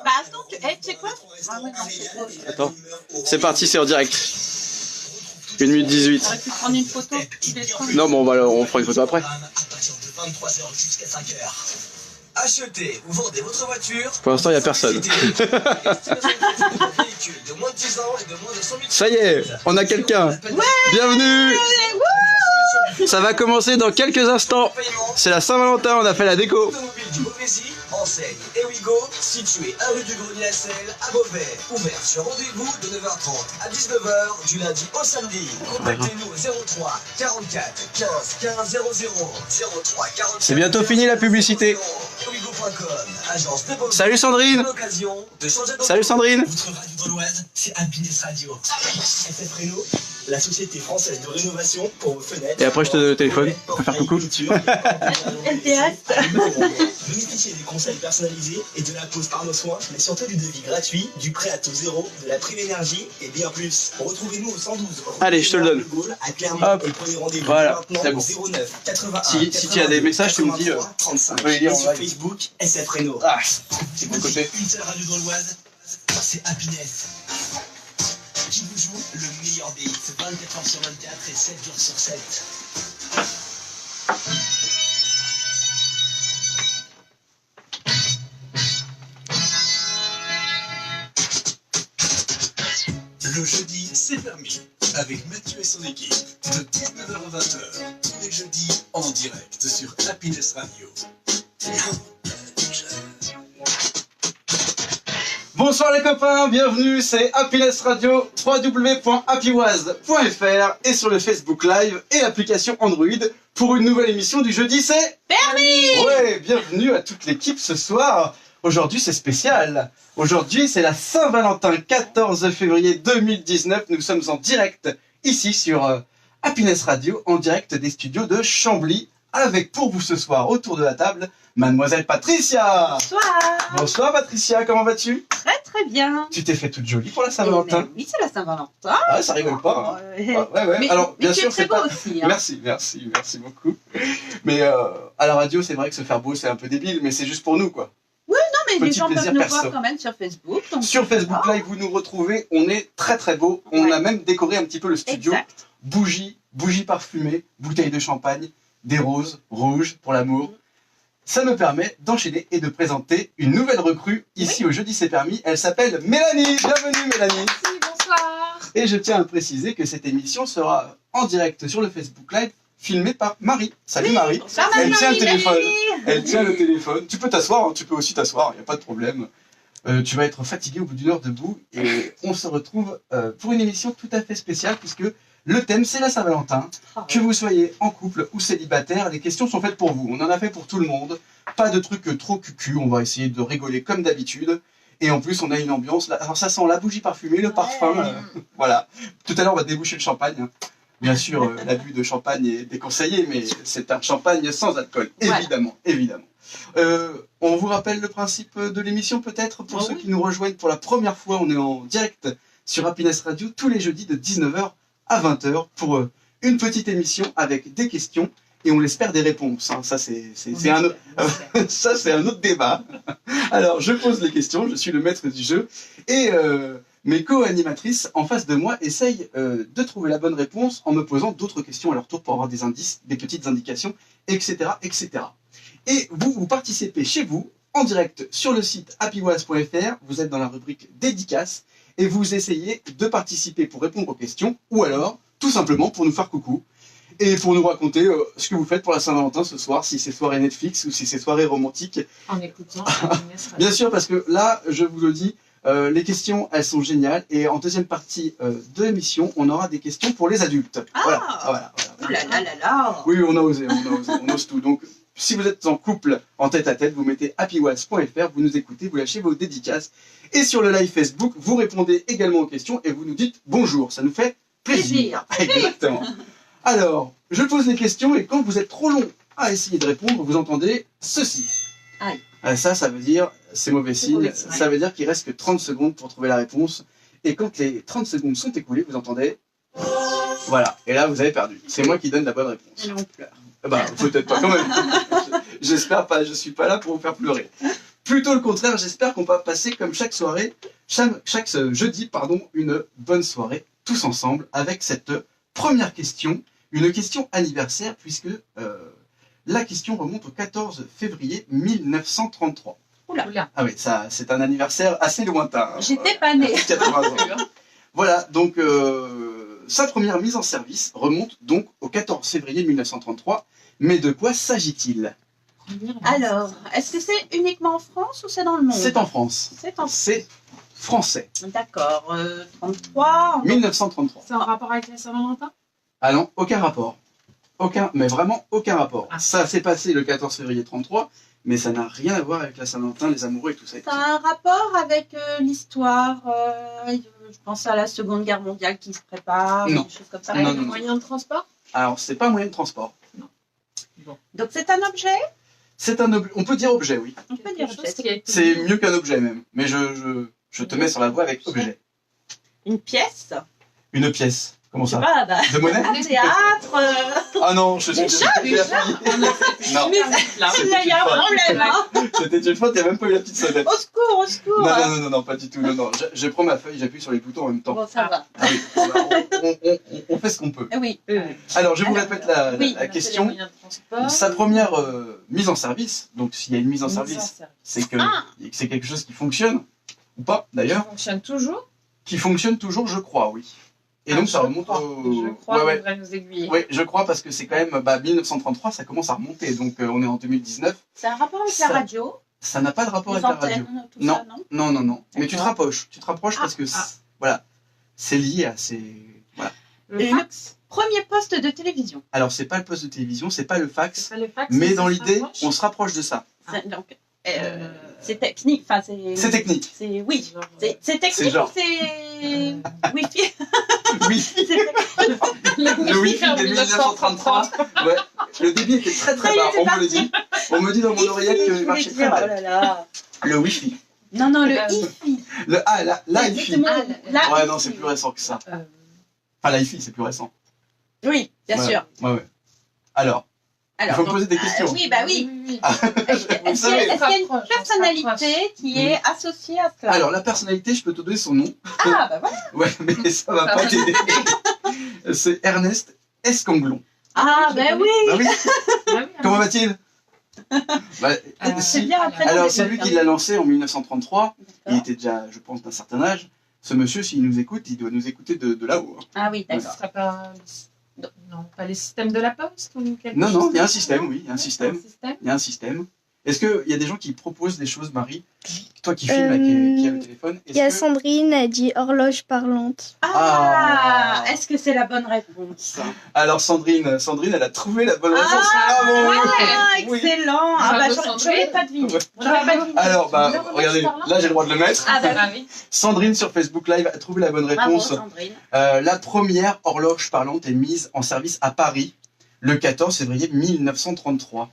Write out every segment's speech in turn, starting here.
Bah attends, tu sais quoi? Ah ouais, non, c'est trop. Attends, c'est parti, c'est en direct. 1 minute 18. T'aurais pu prendre une photo, tu descends. Non, bon, on fera une photo après. Achetez ou vendez votre voiture. Pour l'instant, il n'y a personne. Ça y est, on a quelqu'un. Bienvenue. Ça va commencer dans quelques instants. C'est la Saint-Valentin, on a fait la déco. Enseigne Ewigo, située 1 rue du Grenier-la-Selle à Beauvais. Ouvert sur rendez-vous de 9h30 à 19h du lundi au samedi. Contactez-nous au 03 44 15 15 00 03 44. C'est bientôt fini la publicité. Ewigo.com, agence de Beauvais. Salut Sandrine. Salut Sandrine. Votre radio dans l'Oise, c'est Happiness Radio. SF Réno, la société française de rénovation pour vos fenêtres. Et après je te donne le téléphone pour faire coucou. Bénéficiez des conseils personnalisés et de la pose par nos soins, mais surtout du devis gratuit, du prêt à taux zéro, de la prime énergie et bien plus. Retrouvez-nous au 112. Allez, je te le donne. À Clermont. Hop. Et prenez rendez-vous Voilà, maintenant c'est bon. au 09 81 Si tu as des messages, tu me dis. 35. On peut les lire Et en sur live. Facebook, SF Réno. Ah, C'est bon côté. une seule radio dans l'Oise, c'est Happiness. Qui vous joue le meilleur des hits 24h sur 24 et 7 jours sur 7. Le jeudi, c'est permis. Avec Mathieu et son équipe. De 19h à 20h. Tous les jeudis, en direct sur Happiness Radio. Bonsoir les copains, bienvenue, c'est Happiness Radio, www.happywas.fr et sur le Facebook Live et l'application Android pour une nouvelle émission du jeudi, c'est Permis. Ouais, bienvenue à toute l'équipe ce soir. Aujourd'hui c'est spécial. Aujourd'hui c'est la Saint-Valentin, 14 février 2019. Nous sommes en direct ici sur Happiness Radio, en direct des studios de Chambly, avec pour vous ce soir autour de la table, Mademoiselle Patricia. Bonsoir. Bonsoir Patricia, comment vas-tu? Très très bien. Tu t'es fait toute jolie pour la Saint-Valentin. Oui, c'est la Saint-Valentin. Ah, ça rigole pas. Hein. Ouais. Mais, Alors, mais bien tu sûr, es très c'est beau pas. aussi. Hein. Merci beaucoup. Mais à la radio, c'est vrai que se faire beau, c'est un peu débile, mais c'est juste pour nous, quoi. Non, mais les Petit gens peuvent plaisir nous perso. voir quand même sur Facebook. Donc Sur Facebook Live, vous nous retrouvez. On est très très beau. On Ouais. a même décoré un petit peu le studio. Exact. Bougies parfumées, bouteilles de champagne, des roses rouges pour l'amour. Ça me permet d'enchaîner et de présenter une nouvelle recrue ici au Jeudi C'est Permis. Elle s'appelle Mélanie. Bienvenue Mélanie. Merci, bonsoir. Et je tiens à préciser que cette émission sera en direct sur le Facebook Live, filmée par Marie. Salut Marie. Bonsoir, Elle Marie, tient le téléphone. Marie. Elle tient le téléphone. Tu peux t'asseoir, hein, tu peux aussi t'asseoir, il n'y a pas de problème. Tu vas être fatigué au bout d'une heure debout. Et on se retrouve pour une émission tout à fait spéciale puisque le thème c'est la Saint-Valentin. Que vous soyez en couple ou célibataire, les questions sont faites pour vous. On en a fait pour tout le monde. Pas de trucs trop cucu, on va essayer de rigoler comme d'habitude. Et en plus, on a une ambiance. Alors ça sent la bougie parfumée, le parfum. Voilà. Tout à l'heure, on va déboucher le champagne. Bien sûr, l'abus de champagne est déconseillé, mais c'est un champagne sans alcool, évidemment. On vous rappelle le principe de l'émission peut-être pour ceux qui nous rejoignent pour la première fois. On est en direct sur Happiness Radio tous les jeudis de 19h à 20h pour une petite émission avec des questions et on l'espère des réponses. Hein. Ça c'est un autre ça c'est un autre débat. Alors je pose les questions, je suis le maître du jeu et mes co-animatrices en face de moi essayent de trouver la bonne réponse en me posant d'autres questions à leur tour pour avoir des indices, des petites indications, etc. etc. Et vous participez chez vous en direct sur le site happywas.fr, vous êtes dans la rubrique dédicace et vous essayez de participer pour répondre aux questions ou alors tout simplement pour nous faire coucou et pour nous raconter ce que vous faites pour la Saint-Valentin ce soir, si c'est soirée Netflix ou si c'est soirée romantique. En écoutant. Bien sûr, parce que là, je vous le dis, les questions, elles sont géniales et en deuxième partie de l'émission, on aura des questions pour les adultes. Voilà. Oh là là là là. Oui, on ose tout. Donc, si vous êtes en couple, en tête-à-tête, vous mettez happywas.fr, vous nous écoutez, vous lâchez vos dédicaces. Et sur le live Facebook, vous répondez également aux questions et vous nous dites bonjour. Ça nous fait plaisir. Exactement. Alors, je pose les questions et quand vous êtes trop long à essayer de répondre, vous entendez ceci. Aïe. Ça veut dire, c'est mauvais signe, Ouais. ça veut dire qu'il reste que 30 secondes pour trouver la réponse. Et quand les 30 secondes sont écoulées, vous entendez... Voilà, et là vous avez perdu. C'est moi qui donne la bonne réponse. Et là, on pleure. Bah, peut-être pas quand même. J'espère pas, je suis pas là pour vous faire pleurer. Plutôt le contraire, j'espère qu'on va passer comme chaque soirée, chaque jeudi, une bonne soirée tous ensemble avec cette première question, une question anniversaire puisque la question remonte au 14 février 1933. Oula. Ah oui, ça, c'est un anniversaire assez lointain. Hein. J'étais pas née. 80 ans. Voilà, donc sa première mise en service remonte donc au 14 février 1933. Mais de quoi s'agit-il? Alors, est-ce que c'est uniquement en France ou c'est dans le monde? C'est en France. C'est C'est français. D'accord. 33. 1933. C'est en rapport avec la Saint-Valentin? Ah non, aucun rapport. Mais vraiment aucun rapport. Ah. Ça s'est passé le 14 février 33, mais ça n'a rien à voir avec la Saint-Valentin, les amoureux et tout ça. Ça a un rapport avec l'histoire. Je pense à la Seconde Guerre mondiale qui se prépare, Non. des choses comme ça. Non, Avec non, le moyen de transport? Alors, c'est pas un moyen de transport. Donc c'est un objet. C'est un objet. On peut dire objet, oui. On peut dire Quelque objet. chose qui a été C'est mieux qu'un objet même. Mais je te mets sur la voie avec objet. Une pièce. Une pièce. Comment Je sais ça? pas, bah, De monnaie? un théâtre. Ah non, je suis Déjà, déjà Non, Mais là. C'était là, il y a une un fois. problème. Hein. c'était une fois, il n'y a même pas eu la petite sonnette. Au secours, au secours. Non, pas du tout. Non. Je prends ma feuille, j'appuie sur les boutons en même temps. Bon, ça va. Ah oui, on fait ce qu'on peut. Oui. Alors, je vous Alors, répète la oui, Les question. moyens de transport. Sa première mise en service, donc s'il y a une mise en Mise service, c'est que Ah. c'est quelque chose qui fonctionne, ou pas Ça d'ailleurs, fonctionne toujours. qui fonctionne toujours, je crois, oui. Et Ah, donc ça je remonte crois. au... Je crois ouais, qu'on devrait nous aiguiller. ouais, je crois parce que c'est quand même 1933, ça commence à remonter, donc on est en 2019. C'est un rapport avec Ça- la radio. Ça n'a pas de rapport Les avec la radio. antennes, tout Non. ça, non Non. Mais tu te D'accord. rapproches parce que voilà, c'est lié à ces... Voilà. Le Et fax? Premier poste de télévision. Alors c'est pas le poste de télévision, c'est pas le fax, C'est pas le fax, mais ça dans se l'idée, rapproche? on se rapproche de ça. Donc, c'est technique. Enfin, C'est technique. C'est oui. Genre, C'est technique genre- ou c'est Wi-Fi? Oui, C'est- le Wi-Fi de 1933. Ouais, le débit était très Ça y est, bas, c'est on me le parti. dit. On me dit dans mon oreillette je qu'il voulais marchait très dire, oh mal. là là. Le Wi-Fi. Non, le Euh, Hi-Fi. Le A, la Hi-Fi. Exactement, la Ouais, Hi-Fi. non, c'est plus récent que ça. euh, Enfin, la Hi-Fi, c'est plus récent. Oui, bien Ouais. sûr. Ouais. Alors, il faut me donc, poser des questions. oui, bah oui. oui. Est-ce qu'il y a Vous savez. est-ce qu'il y a une On se rapproche. personnalité qui est associée à cela? Alors, la personnalité, je peux te donner son nom. Ah, bah voilà. Ouais, mais ça va Ça pas va. t'aider. C'est Ernest Escanglon. Ah, je bah connais. oui. Ah oui, Ah oui, comment va-t-il Bah, C'est si. bien après. Alors, c'est lui qui l'a lancé en 1933. Il D'accord. était déjà, je pense, d'un certain âge. Ce monsieur, s'il nous écoute, il doit nous écouter de là-haut. hein. Ah oui, Ce d'accord. serait pas... Non, pas les systèmes de la poste ou quelque Non, chose non, il y a un comme ça, système, non oui, il y a un système. système. Il y a un système. Est-ce qu'il y a des gens qui proposent des choses, Marie? Toi qui filmes, là, qui a le téléphone. Il y a Est-ce que... Sandrine, elle dit horloge parlante. Ah, est-ce que c'est la bonne réponse? Alors, Sandrine, elle a trouvé la bonne réponse. Ah, Bravo. Ah, Oui. excellent. Ah, bah, Bravo, j'aurais pas deviné. Ouais. J'aurais pas deviné. Alors, bah, L'horloge regardez, parlante. là, j'ai le droit de le mettre. Ah, bah, Ah oui. Sandrine sur Facebook Live a trouvé la bonne bravo, réponse. Sandrine. La première horloge parlante est mise en service à Paris le 14 février 1933.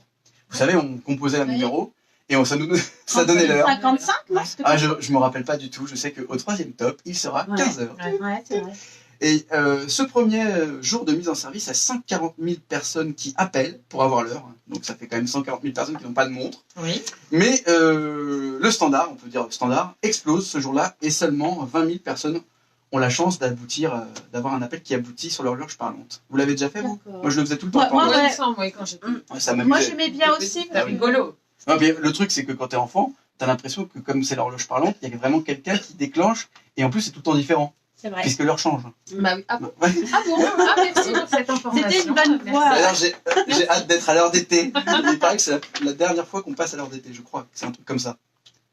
Vous savez, on composait un Oui. numéro et ça donnait l'heure. 55, non? c'était Ah, pas- je me rappelle pas du tout. Je sais qu'au troisième top, il sera Ouais. 15h. Ouais, c'est vrai. Et ce premier jour de mise en service, il y a 140 000 personnes qui appellent pour avoir l'heure. Donc ça fait quand même 140 000 personnes qui n'ont pas de montre. Oui. Mais le standard, on peut dire le standard, explose ce jour-là et seulement 20 000 personnes ont la chance d'aboutir, d'avoir un appel qui aboutit sur l'horloge parlante. Vous l'avez déjà fait, vous? D'accord. Moi, je le faisais tout le temps. Ouais, pendant- moi, Moi, ouais. il me semble, oui, quand j'étais... Ouais, ça Moi, m'amusait. j'aimais bien aussi. C'est rigolo. Non, mais le truc, c'est que quand t'es enfant, t'as l'impression que comme c'est l'horloge parlante, il y a vraiment quelqu'un qui déclenche, et en plus, c'est tout le temps différent, C'est vrai. puisque l'heure change. Bah oui. Ah bon? Ouais. Ah bon? Ah, merci pour cette information. C'était une bonne Merci. voix. D'ailleurs, j'ai hâte d'être à l'heure d'été. Il paraît que c'est la dernière fois qu'on passe à l'heure d'été, je crois. C'est un truc comme ça.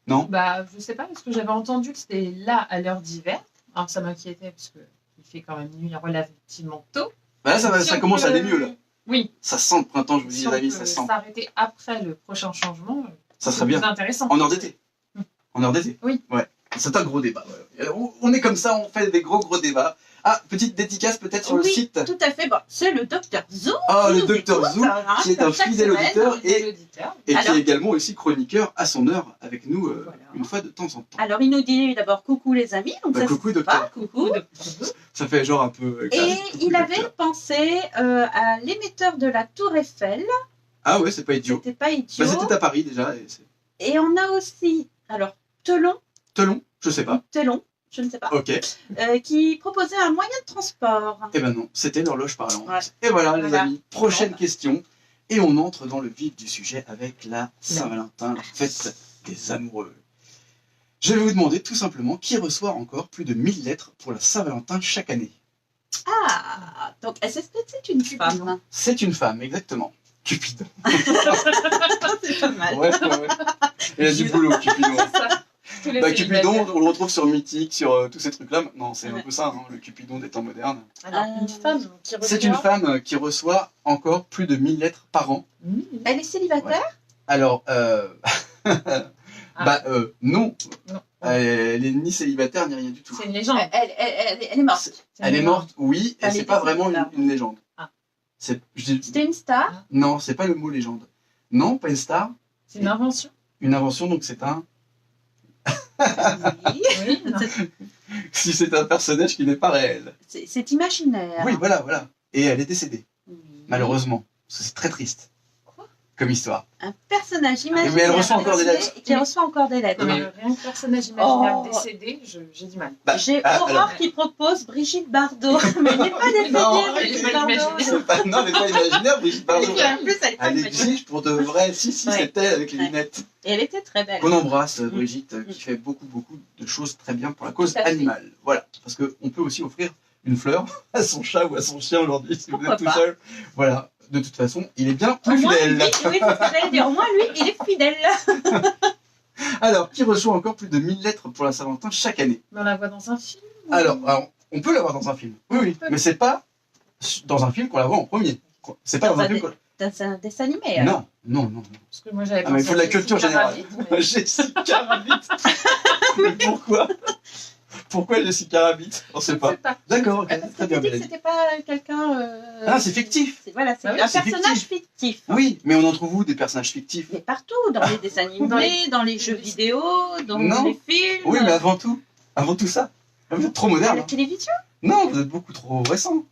Non? Bah, je sais pas, parce que j'avais entendu que c'était là, à l'heure d'hiver. Alors, ça m'inquiétait, parce que il fait quand même nuit relativement tôt. Bah là, ça Si on commence à peut- aller mieux, là. Oui. Ça sent le printemps, je vous dis, Si les on amis, peut ça sent. s'arrêter après le prochain changement, Ça c'est serait bien. plus intéressant. En heure d'été. En heure d'été. Oui. Ouais. C'est un gros débat. Ouais. On est comme ça, on fait des gros débats. Ah, petite dédicace peut-être sur le Oui, site. tout à fait. Bon, c'est le docteur Zou. Oh, qui le nous docteur écoute, Zou, hein, qui est comme un chaque fidèle semaine. auditeur et l'auditeur. qui Alors- est également aussi chroniqueur à son heure avec nous Voilà. une fois de temps en temps. Alors, il nous dit d'abord coucou les amis. Donc Bah, ça, coucou, c'est docteur. sympa, coucou. Ça fait genre un peu... Et coucou, il avait docteur. pensé à l'émetteur de la Tour Eiffel. Ah ouais, c'est pas idiot. C'était pas idiot. Bah, c'était à Paris déjà. Et Et on a aussi, alors, Telon, Telon, je sais pas. Telon, je ne sais pas, Ok. qui proposait un moyen de transport. Eh ben non, c'était l'horloge parlante. Ouais. Et voilà, les Voilà. amis, prochaine Bon. question. Et on entre dans le vif du sujet avec la Saint-Valentin, la fête des amoureux. Je vais vous demander tout simplement qui reçoit encore plus de 1000 lettres pour la Saint-Valentin chaque année. Ah, donc est-ce que c'est une femme? C'est une femme, exactement. Cupidon. C'est pas mal. Ouais, ouais, ouais. Il a du boulot, Cupidon. Ça, tous les Bah, Cupidon, célibataires. on le retrouve sur Mythique, sur tous ces trucs-là. Non, c'est un Ouais. peu ça, hein, le Cupidon des temps modernes. Alors, une femme qui reçoit... C'est une femme qui reçoit encore plus de 1000 lettres par an. Elle est célibataire? Alors, non. Non. Elle est ni célibataire ni rien du tout. C'est une légende. Elle est morte. C'est Elle est une morte, oui, et Elle c'est est pas vraiment décédée, une légende. Ah. C'était une star? Non, c'est pas le mot légende. Non, pas une star. C'est une invention. Une invention, donc c'est un. Oui. Oui, non. Si c'est un personnage qui n'est pas réel. C'est imaginaire. Oui, voilà, voilà. Et elle est décédée, Oui. malheureusement. Parce que c'est très triste. Quoi? Comme histoire. Un personnage imaginaire. Mais elle reçoit encore des décédé lettres. et qui reçoit encore des lettres. Non, mais rien que personnage imaginaire Oh. décédé, j'ai du mal. J'ai alors. Aurore qui propose Brigitte Bardot. Mais elle n'est pas décédée, Non, Brigitte elle est pas Bardot. imaginaire. C'est pas, non, mais pas imaginaire, Brigitte Bardot. Et en plus, elle est pas Elle imaginaire. existe pour de vrai. Si, Ouais. c'était avec les Ouais. lunettes. Et elle était très belle. Qu'on embrasse, Brigitte, qui fait beaucoup de choses très bien pour la cause Tout à fait. animale. Voilà. Parce qu'on peut aussi offrir une fleur à son chat ou à son chien aujourd'hui, si vous Pourquoi êtes tout pas. seul. Voilà. De toute façon, il est bien Au plus moins, fidèle. lui, oui, c'est ce que j'allais dire. Au moins, lui, il est fidèle. Alors, qui reçoit encore plus de 1000 lettres pour la Saint-Valentin chaque année? Mais on la voit dans un film. ou- Alors, on peut l'avoir dans un film. Oui, oui. Mais c'est pas dans un film qu'on la voit en premier. C'est pas Dans dans un un film Dans un dessin animé. alors. Non, non, non. Parce que moi, j'avais Ah, mais il faut de la Jessica culture générale. Rabbit, mais- Jessica Rabbit. Mais pourquoi? Pourquoi Jessica Rabbit? On sait Je pas. sais pas. D'accord, ok, Ah, parce que très bien, t'as dit que Mélanie. c'était pas quelqu'un. Ah, c'est fictif. Voilà, c'est Ah oui, un c'est personnage fictif. Oui, mais on en trouve où des personnages fictifs? Mais partout, dans les dessins animés, dans les jeux vidéo, dans Non. les films, Oui, mais avant tout ça. Vous êtes trop à moderne. la hein. télévision. Non, vous êtes beaucoup trop récent.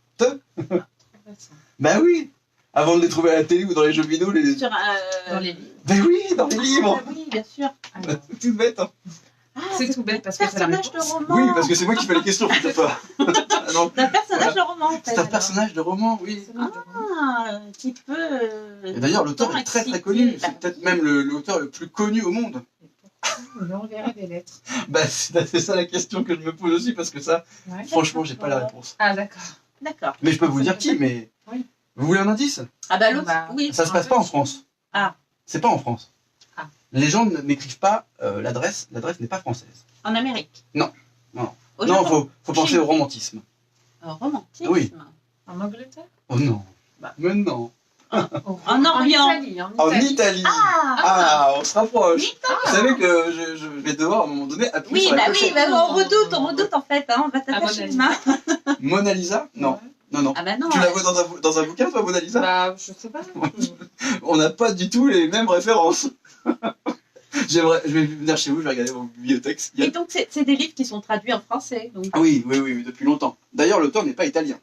Bah oui. Avant de les trouver à la télé ou dans les jeux vidéo, les. Sur, Dans les livres. Bah oui, dans les livres. Ah, oui, bien sûr. Alors, C'est tout bête. Hein. Ah, C'est tout bête parce que c'est la personnage de réponse. roman. Oui, parce que c'est moi qui fais les questions, figure-toi. Non, C'est un personnage Voilà. de roman, en fait. c'est un alors. personnage de roman, oui. Ah, qui peut. Et d'ailleurs, l'auteur est très très connu. Bah, C'est peut-être même l'auteur le plus connu au monde. On lui enverrait des lettres. Bah, c'est ça la question que je me pose aussi, parce que ça, Ouais. franchement, j'ai pas la réponse. Ah, d'accord. D'accord. Mais je peux vous dire qui, mais. Oui. Vous voulez un indice? Ah bah l'autre, Bah, oui. Ça se passe pas en France. Ah. C'est pas en France. Ah. Les gens n'écrivent pas l'adresse. L'adresse n'est pas française. En Amérique. Non. Non. Au Non, Japon. faut penser Chine. au romantisme. Romantisme. Oui. En Angleterre. Oh non. Bah. Mais non. En Orient. Italie. En Italie. Ah, Ah, on se rapproche. Vous savez que je vais devoir à un moment donné appuyer oui, sur la bah oui, clochette. bah, on redoute en fait. Hein, on va Ah, t'attacher Mona une Lisa. main. Mona Lisa? Non. Non, non. Ah bah non. Tu la vois dans un bouquin, toi, Mona Lisa? Bah, je sais pas. On n'a pas du tout les mêmes références. Je vais venir chez vous, je vais regarder vos bibliothèques. Il y a- Et donc, c'est des livres qui sont traduits en français. Donc. Ah oui, oui, oui, oui, depuis longtemps. D'ailleurs, l'auteur n'est pas italien.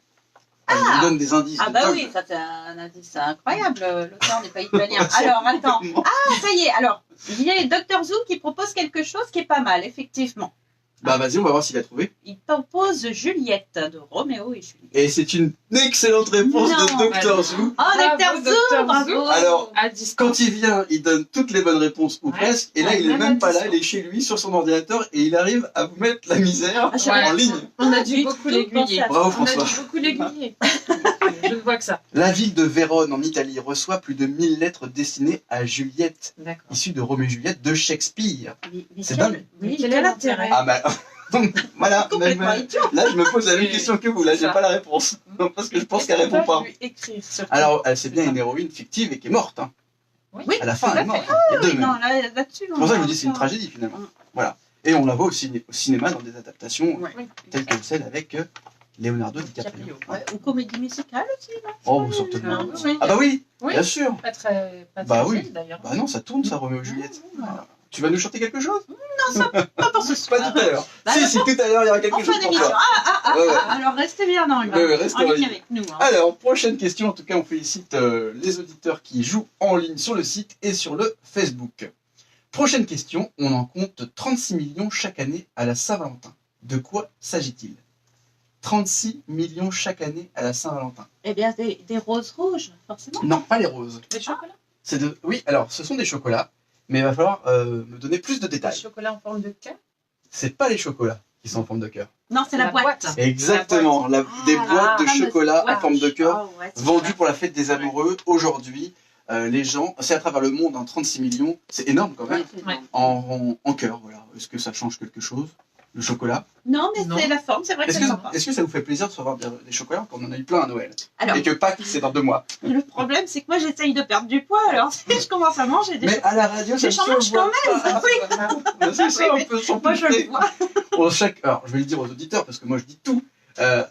Je vous donne des indices. Ah de bah dingue. oui, ça c'est un indice incroyable. L'auteur n'est pas italien. Alors, attends. Ah, ça y est. Alors, il y a Dr Zoo qui propose quelque chose qui est pas mal, effectivement. Bah vas-y, on va voir s'il a trouvé. Il propose Juliette de Roméo et Juliette. Et c'est une excellente réponse Non, de Dr bah, Zoo. Oh, Dr Zoo, bravo. Alors, À distance. quand il vient, il donne toutes les bonnes réponses ou Ouais. presque. Et là, Ouais, il est même même à pas là, distance. il est chez lui sur son ordinateur et il arrive à vous mettre la misère Ah, en Ouais. ligne. On a Pas dû du beaucoup tout l'aiguiller. penser à ça. Bravo On a François. dû beaucoup l'aiguiller. Je ne vois que ça. La ville de Vérone en Italie reçoit plus de 1000 lettres destinées à Juliette, D'accord. issues de Roméo et Juliette de Shakespeare. Mais C'est quel- dingue. Oui, Quel quel est intérêt Ah bah, voilà, Complètement même, idiot. là je me pose la même Oui. question que vous, là j'ai Ça. pas la réponse. Parce que je pense qu'elle répond pas. Lui écrire surtout. Alors, c'est bien une héroïne fictive et qui est morte. Hein. Oui. Oui, À la fin, tout à elle est morte. fait. Il y a deux, Oui, même. non, là-dessus, C'est pour ça que je vous dis c'est une tragédie finalement. Voilà. Et on la voit au cinéma dans des adaptations Ouais. telles que celle avec Leonardo DiCaprio. DiCaprio. Ouais, ou comédie musicale aussi, non Oh, vous certainement. Ah, oui. Ah bah oui, Oui. bien sûr. Pas très Bah oui. vieille, d'ailleurs. Bah non, ça tourne ça, Roméo et Juliette. Voilà. Tu vas nous chanter quelque chose? Pas pour ce soir. Pas tout à l'heure. Bah, si, tout à l'heure il y aura quelque En chose fin pour d'émission. toi. Ah, Ouais, ouais. alors restez bien dans Ouais, restez en en ligne ligne. avec nous. Hein. Alors, prochaine question. En tout cas, on félicite les auditeurs qui jouent en ligne sur le site et sur le Facebook. Prochaine question, on en compte 36 millions chaque année à la Saint-Valentin. De quoi s'agit-il? 36 millions chaque année à la Saint-Valentin. Eh bien, des roses rouges, forcément. Non, pas les roses. Des chocolats. Oui, alors ce sont des chocolats, mais il va falloir me donner plus de Des détails. chocolats en forme de cœur. C'est pas les chocolats qui sont en forme de cœur. Non, c'est la boîte. Exactement, des boîtes de fameuse chocolat en boîte. forme de cœur Oh, ouais, c'est vendues ça. pour la fête des amoureux. Aujourd'hui, les gens, c'est à travers le monde, 36 millions, c'est énorme quand même, Ouais, c'est Ouais. énorme. en cœur. Voilà. Est-ce que ça change quelque chose, le chocolat? Non, mais Non. c'est la forme, c'est vrai que Est-ce c'est sympa. que ça vous fait plaisir de recevoir des chocolats quand on en a eu plein à Noël? Alors, Et que Pâques, c'est dans 2 mois. le problème, c'est que moi, j'essaye de perdre du poids, alors je commence à manger des Mais chocolats. à la radio, ça Je se change voit quand pas. Oui. C'est ça, Oui, on peut s'en Moi, je le vois. Alors, je vais le dire aux auditeurs parce que moi je dis tout.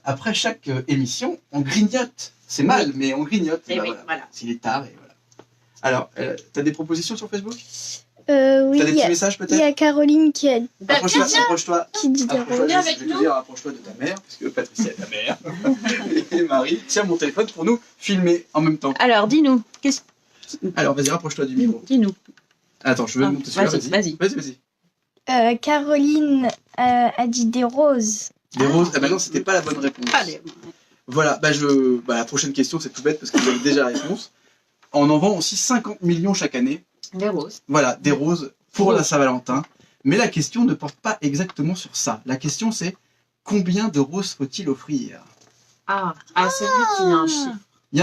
Après chaque émission, on grignote. C'est mal, mais on grignote. Et Bah, oui, voilà. voilà. S'il est tard, et voilà. Alors, t'as des propositions sur Facebook? Oui, T'as des il y petits a- messages il y peut-être? a Caroline qui Approche-toi, approche-toi. dit des Approche-toi, roses. Viens avec je vais te nous. dire, approche-toi de ta mère, parce que Patricia est ta mère. Et Marie, tiens mon téléphone pour nous filmer en même temps. Alors, dis-nous. Alors, vas-y, rapproche-toi du micro. Dis-nous. Attends, je vais Ah, monter celui-là, vas-y, vas-y. Vas-y. Caroline a dit des roses. Des roses. Ah bah non, c'était pas la bonne réponse. Allez. Voilà, la prochaine question, c'est tout bête parce que vous avez déjà la réponse. On en vend aussi 50 millions chaque année. Des roses. Voilà, des roses pour Roses. la Saint-Valentin. Mais la question ne porte pas exactement sur ça. La question c'est combien de roses faut-il offrir? C'est lui qui a un chiffre. Il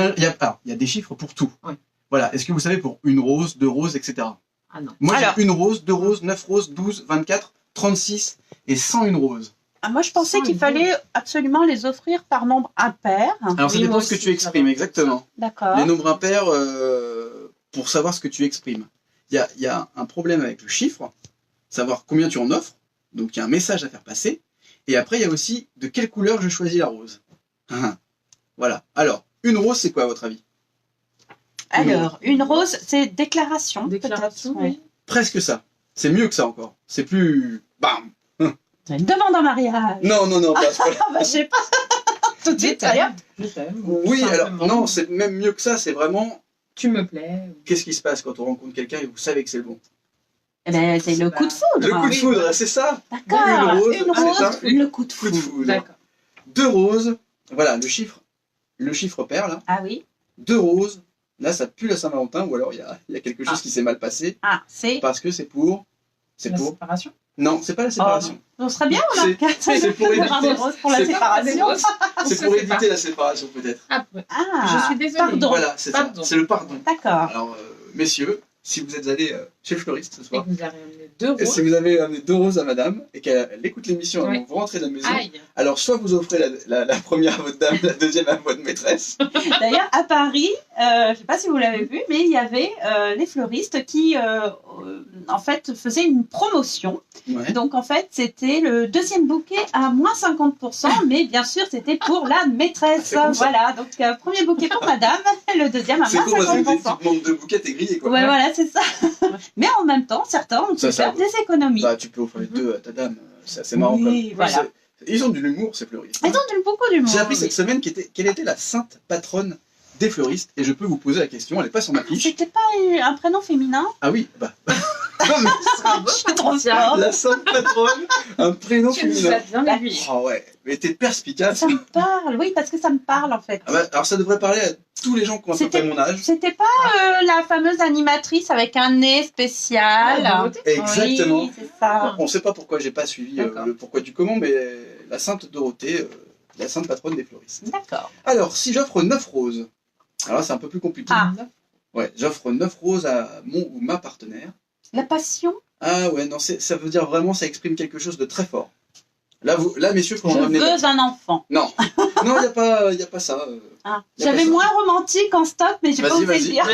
y a des chiffres pour tout. Oui. Voilà, est-ce que vous savez pour une rose, 2 roses, etc. Ah non. Moi Alors. j'ai une rose, 2 roses, 9 roses, 12, 24, 36 et 101 roses. Ah, moi, je pensais Sans qu'il une fallait absolument les offrir par nombre impair. Alors ça Oui, dépend moi ce que aussi, tu exprimes, ça va. exactement. D'accord. Les nombres impairs, pour savoir ce que tu exprimes. Il y a un problème avec le chiffre, savoir combien tu en offres, donc il y a un message à faire passer, et après il y a aussi de quelle couleur je choisis la rose. Voilà. Alors, une rose, c'est quoi à votre avis? Alors, une rose, c'est déclaration. Déclaration, peut-être, oui. Presque ça. C'est mieux que ça encore. C'est plus... Bam. C'est une demande en mariage. Non, pas à ce point-là. Ah, bah, je sais pas. Tout de suite, allez, hop. Je t'aime. Oui, alors, Simplement. non, c'est même mieux que ça, c'est vraiment... Tu me plais. Qu'est-ce qui se passe quand on rencontre quelqu'un et vous savez que c'est le bon? Eh ben, c'est le coup de foudre. Le coup de oui, foudre, voilà. c'est ça. D'accord. Une rose, Une c'est rose, ça. le coup de Coup de foudre. foudre. D'accord. 2 roses, voilà, le chiffre pair, là. Ah oui. 2 roses, là ça pue la Saint-Valentin, ou alors il y a quelque chose qui s'est mal passé, Ah, c'est. parce que c'est pour... La séparation. Non, c'est pas la séparation. On serait bien, on a C'est pour éviter- des roses pour la c'est- séparation. C'est pour éviter la séparation peut-être. Ah, Ah, je suis désolée. Pardon. Voilà, c'est ça, Pardon. c'est le pardon. D'accord. Alors, messieurs, si vous êtes allés chez le fleuriste ce Et soir, que vous avez amené 2 et roses. si vous avez amené 2 roses à madame, et qu'elle écoute l'émission avant Oui. que vous rentrez de la maison, Aïe. alors soit vous offrez la première à votre dame, la deuxième à votre maîtresse. D'ailleurs, à Paris, je ne sais pas si vous l'avez vu, mais il y avait les fleuristes qui, en fait, faisaient une promotion. Ouais. Donc, en fait, c'était le deuxième bouquet à moins 50%, mais bien sûr, c'était pour la maîtresse. C'est cool, ça. Voilà, donc premier bouquet pour madame, et le deuxième à C'est moins cool parce que dès que 50%. tu demandes 2 bouquets, t'es grillé quoi. Ouais, voilà, c'est ça. Mais en même temps, certains ont pu Ça, faire des économies. Bah, tu peux offrir les 2 à ta dame, c'est assez marrant Oui, quand même. voilà. Ils ont de l'humour ces fleuristes. Ils ont beaucoup d'humour. J'ai appris oui. cette semaine quelle était la sainte patronne des fleuristes et je peux vous poser la question, elle est pas sur ma fiche. C'était pas un prénom féminin? Ah oui, bah. Non, mais Je suis trop forte. la sainte patronne, un prénom Tu nous féminin. as bien aiguillé. Oh ouais, mais t'es perspicace. Ça me parle, oui, parce que ça me parle en fait. Ah bah, alors ça devrait parler à tous les gens qui ont à peu près C'était- mon âge. C'était pas la fameuse animatrice avec un nez spécial? Ah, Dorothée. Exactement. Oui, c'est ça. On sait pas pourquoi j'ai pas suivi D'accord. le pourquoi du comment, mais la sainte Dorothée, la sainte patronne des fleuristes. D'accord. Alors, si j'offre 9 roses, alors là c'est un peu plus compliqué. Ah. Ouais, j'offre 9 roses à mon ou ma partenaire. La passion? Ah ouais, non, ça veut dire vraiment, ça exprime quelque chose de très fort. Là, messieurs, faut Je en ramener. veux un enfant. Non, non, il y a pas ça. Ah. Y a pas J'avais ça. moins romantique en stop, mais j'ai pas Vas-y, osé le vas-y. dire.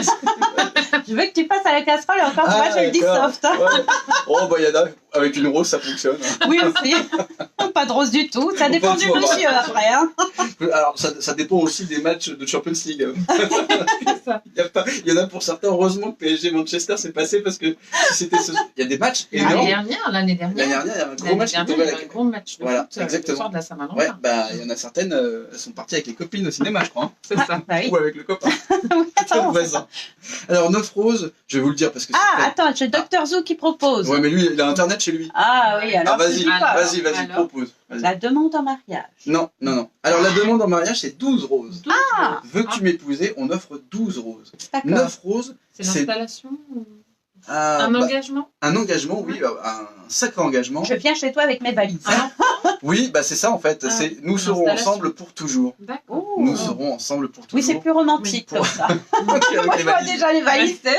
Je veux que tu passes à la casserole et encore Ah, moi je le dis d'accord. soft. hein. Ouais. Oh bah il y en a avec une rose, ça fonctionne. Oui aussi. pas de rose du tout. Ça dépend du Pas de rose. monsieur après. Hein. Alors, ça dépend aussi des matchs de Champions League. C'est ça. Il y en a pour certains, heureusement que PSG Manchester s'est passé parce que si c'était il y a des matchs L'année énormes. dernière, L'année dernière, il y a un gros match qui il y tombait a à eu la un gros match de Voilà, foot exactement. le soir de la Saint-Valentin. Ouais, bah, il y en a certaines, elles sont parties avec les copines au cinéma, je crois. Hein. C'est ça. Bah oui. Ou avec le copain. Attends, Le voisin. Alors, 9 roses, je vais vous le dire parce que Ah, c'est attends, j'ai Dr Zou qui propose. Ouais, mais lui, il a internet chez lui. Ah oui, alors vas-y, je dis pas. vas-y, Alors propose. Vas-y. La demande en mariage. Non. Alors, la demande en mariage, c'est 12 roses. Ah, Veux-tu m'épouser? On offre 12 roses. d'accord. 9 roses, C'est c'est l'installation ou un, un engagement. un engagement, oui, un sacré engagement. Je viens chez toi avec mes valises. Ah, Oui, bah c'est ça en fait. Ah, C'est nous une serons installation. ensemble pour toujours. D'accord. Oh. Nous serons ensemble pour Oui, c'est toujours. plus romantique Oui. comme ça. Avec Moi, les je vois valises. déjà les valises, c'est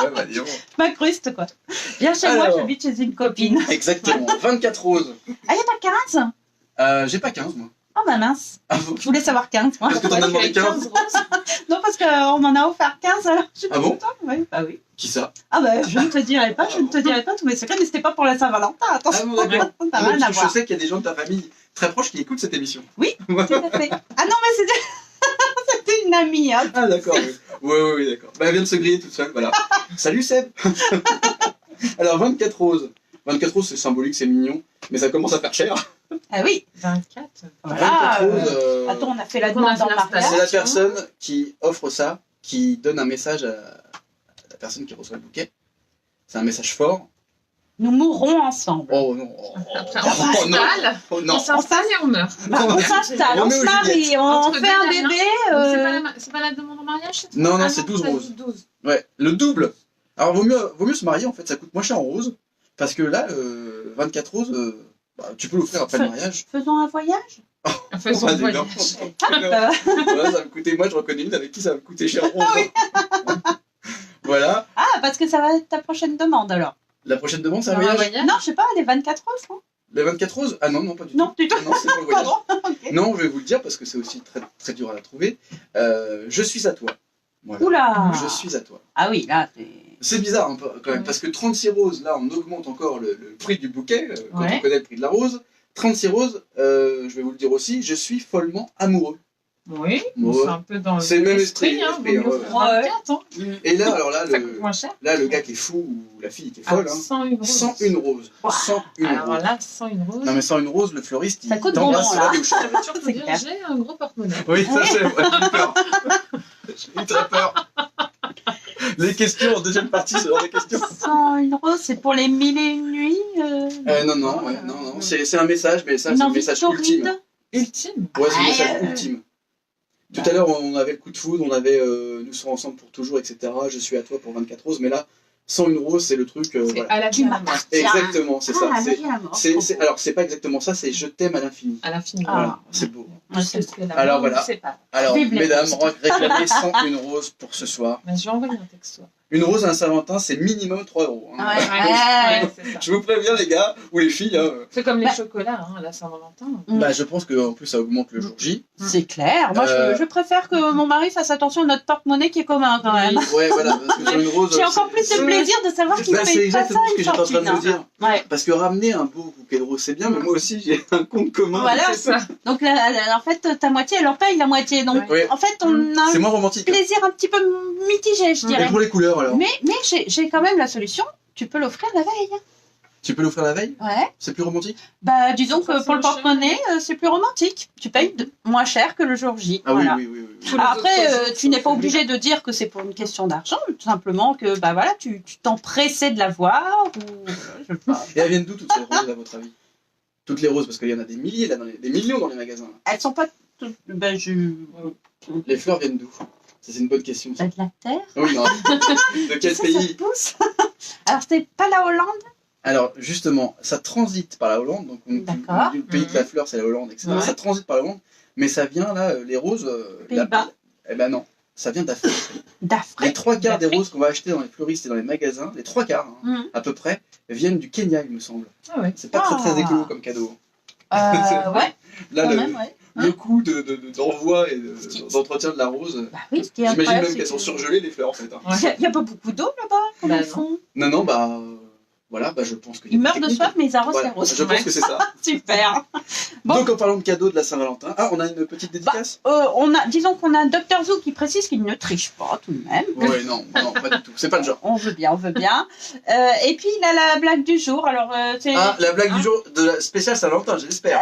Ouais, bah, dis donc. m'incruste, quoi. Viens chez moi, Alors. j'habite chez une copine. Exactement. 24 roses. Ah, il n'y a pas 15? J'ai pas 15 moi. Oh, bah mince. Ah bon? Je voulais savoir 15, moi. Parce que t'en as demandé 15. roses. Non, parce qu'on m'en a offert 15, alors je suis Ah bon? contente. Oui, bah oui. Qui ça? Ah, bah, je ne te dirai pas, tous mes secrets, mais c'était pas pour la Saint-Valentin, attention. Ah bon, d'accord. Ça n'a Non, rien à je voir. sais qu'il y a des gens de ta famille très proches qui écoutent cette émission. Oui. Tout à fait. Ah non, mais c'était c'était une amie. Hein. Ah d'accord. Oui, d'accord. Bah, elle vient de se griller toute seule, voilà. Salut Seb. Alors 24 roses. 24 roses, c'est symbolique, c'est mignon, mais ça commence à faire cher. Ah oui. 24. Voilà. 24 roses. Attends, on a fait la On a demande fait en mariage. l'installation. C'est la personne qui offre ça, qui donne un message à la personne qui reçoit le bouquet. C'est un message fort. Nous mourrons ensemble. Oh non. Après, Oh, on non. s'installe, Oh on non. s'installe et on meurt. Bah, on s'installe, on Roméo se et marie, on Entre fait deux un nanas. bébé. C'est pas la demande en mariage, c'est ça? Non, Ah c'est 12 roses. 12. Ouais, le double. Alors vaut mieux se marier en fait, ça coûte moins cher en rose. Parce que là, 24 roses, bah, tu peux l'offrir après le mariage. Faisons un voyage. Faisons Vas-y, le voyage. Euh, Voilà, ça va me coûter, moi je reconnais une avec qui ça va me coûter cher en rose. Voilà. Ah, parce que ça va être ta prochaine demande alors. La prochaine demande, c'est un Un voyage. voyage. Non, je sais pas, les 24 roses, non? Les 24 roses? Ah non, pas du tout. Non, du tout. Non, c'est pas le voyage. Pardon. Ok. Non, je vais vous le dire parce que c'est aussi très, très dur à la trouver. Je suis à toi. Voilà. Oula. Je suis à toi. Ah oui, là, c'est. C'est bizarre un peu quand même, Ouais. parce que 36 roses, là on augmente encore le prix du bouquet, quand Ouais. on connaît le prix de la rose. 36 roses, je vais vous le dire aussi, je suis follement amoureux. Oui, Ouais. c'est un peu dans C'est le même esprit, hein. l'esprit, Vaut mieux ouais. faire 24, hein. Et là, alors là, Ça coûte moins cher. le gars qui est fou, ou la fille qui est Ah, folle, hein, 101 roses. 101 roses. Wow. 101 Alors roses. là, 101 roses. Non mais 101 roses, le fleuriste, Ça il coûte t'embrasse bonbon, sur la là. bouche. Je peux C'est dire, clair. j'ai un gros porte-monnaie. Oui, ça c'est vrai, j'ai eu peur. J'ai eu très peur. Les questions en deuxième partie, ce genre de questions. 101 roses, c'est pour les 1001 nuits. Non, c'est un message, mais ça Une c'est un envie message torride. ultime. Ultime. Ouais, c'est un Ah, message ultime. Tout à l'heure, on avait le coup de foudre, on avait nous serons ensemble pour toujours, etc. Je suis à toi pour 24 roses, mais là, 101 roses, c'est le truc. C'est Voilà. à la Tu vie, à la mort. m'appartiens. Exactement, c'est ça. Ah, la C'est- vie à la mort. Alors, c'est pas exactement ça, c'est je t'aime à l'infini. À l'infini. Ah. Voilà, c'est beau. Ouais, c'est beau. Alors, voilà. C'est pas. Alors, Vive les mesdames, roses. réclamez 101 roses pour ce soir. Mais je vais envoyer un texto. Une rose à un Saint-Valentin, c'est minimum 3 euros. hein. Ouais. Ouais, c'est ça. Je vous préviens, les gars, ou les filles, hein. C'est comme les Bah. chocolats, hein, à la Saint-Valentin. Mm. Bah, je pense qu'en plus, ça augmente le jour J. C'est clair. Moi, je préfère que mon mari fasse attention à notre porte-monnaie qui est commun quand même. Ouais, voilà, parce que sur une rose. J'ai encore plus de plaisir de savoir qu'il Bah, ne c'est paye pas ça exactement ce que une j'étais en train de fortune. vous dire. Ouais. Parce que ramener un beau bouquet de roses, c'est bien, mais moi aussi, j'ai un compte commun. Voilà. C'est ça. Donc, en fait, ta moitié, elle en paye la moitié. Donc, Ouais. en fait, on a C'est un moins romantique. plaisir un petit peu mitigé, je Et dirais. pour les couleurs, alors Mais j'ai quand même la solution. Tu peux l'offrir la veille. Tu peux l'offrir la veille? Ouais. C'est plus romantique? Bah, disons que Forcément pour le cher. porte-monnaie, c'est plus romantique. Tu payes moins cher que le jour J. Ah Voilà. oui. Tous les Après, autres jours, tu n'es pas c'est obligé de dire que c'est pour une question d'argent, tout simplement que bah voilà, tu t'empressais de la voir ou je sais pas. Et elles viennent d'où toutes ces roses, à votre avis? Toutes les roses, parce qu'il y en a des milliers, là, des millions dans les magasins. là. Elles sont pas toutes. Ben Les fleurs viennent d'où? Ça, c'est une bonne question. ça. de la terre. Oui, non. De quel Ça pays? pousse. Alors c'est pas la Hollande. Alors, justement, ça transite par la Hollande. Donc, D'accord. le pays de la fleur, c'est la Hollande, etc. Ouais. Ça transite par la Hollande, mais ça vient, là, les roses. Pays-Bas. Eh ben non, ça vient d'Afrique. Les D'Afrique. 3 quarts des D'Afrique. roses qu'on va acheter dans les fleuristes et dans les magasins, les 3 quarts, hein, Mhm. à peu près, viennent du Kenya, il me semble. Ah ouais. C'est pas très Ah. écolo comme cadeau. Ouais. Là, Quand le, même, ouais. le coût d'envoi et d'entretien de la rose, Bah oui, ce qui est j'imagine incroyable, même qu'elles c'est sont que- surgelées, les fleurs, en fait. hein. Ouais. Il y a pas beaucoup d'eau là-bas. Comment Bah ils font? Non, bah, Voilà, bah je pense que Ils meurent de soif, mais ils arrosent Voilà, les roses. je pense que c'est ça. Super. Bon. Donc en parlant de cadeaux de la Saint-Valentin, on a une petite dédicace. Disons qu'on a Dr Zou qui précise qu'il ne triche pas tout de même. Ouais, non, pas du tout. C'est pas le genre. On veut bien, on veut bien. Et puis il a la blague du jour. Alors c'est La blague du jour de la spéciale Saint-Valentin, j'espère.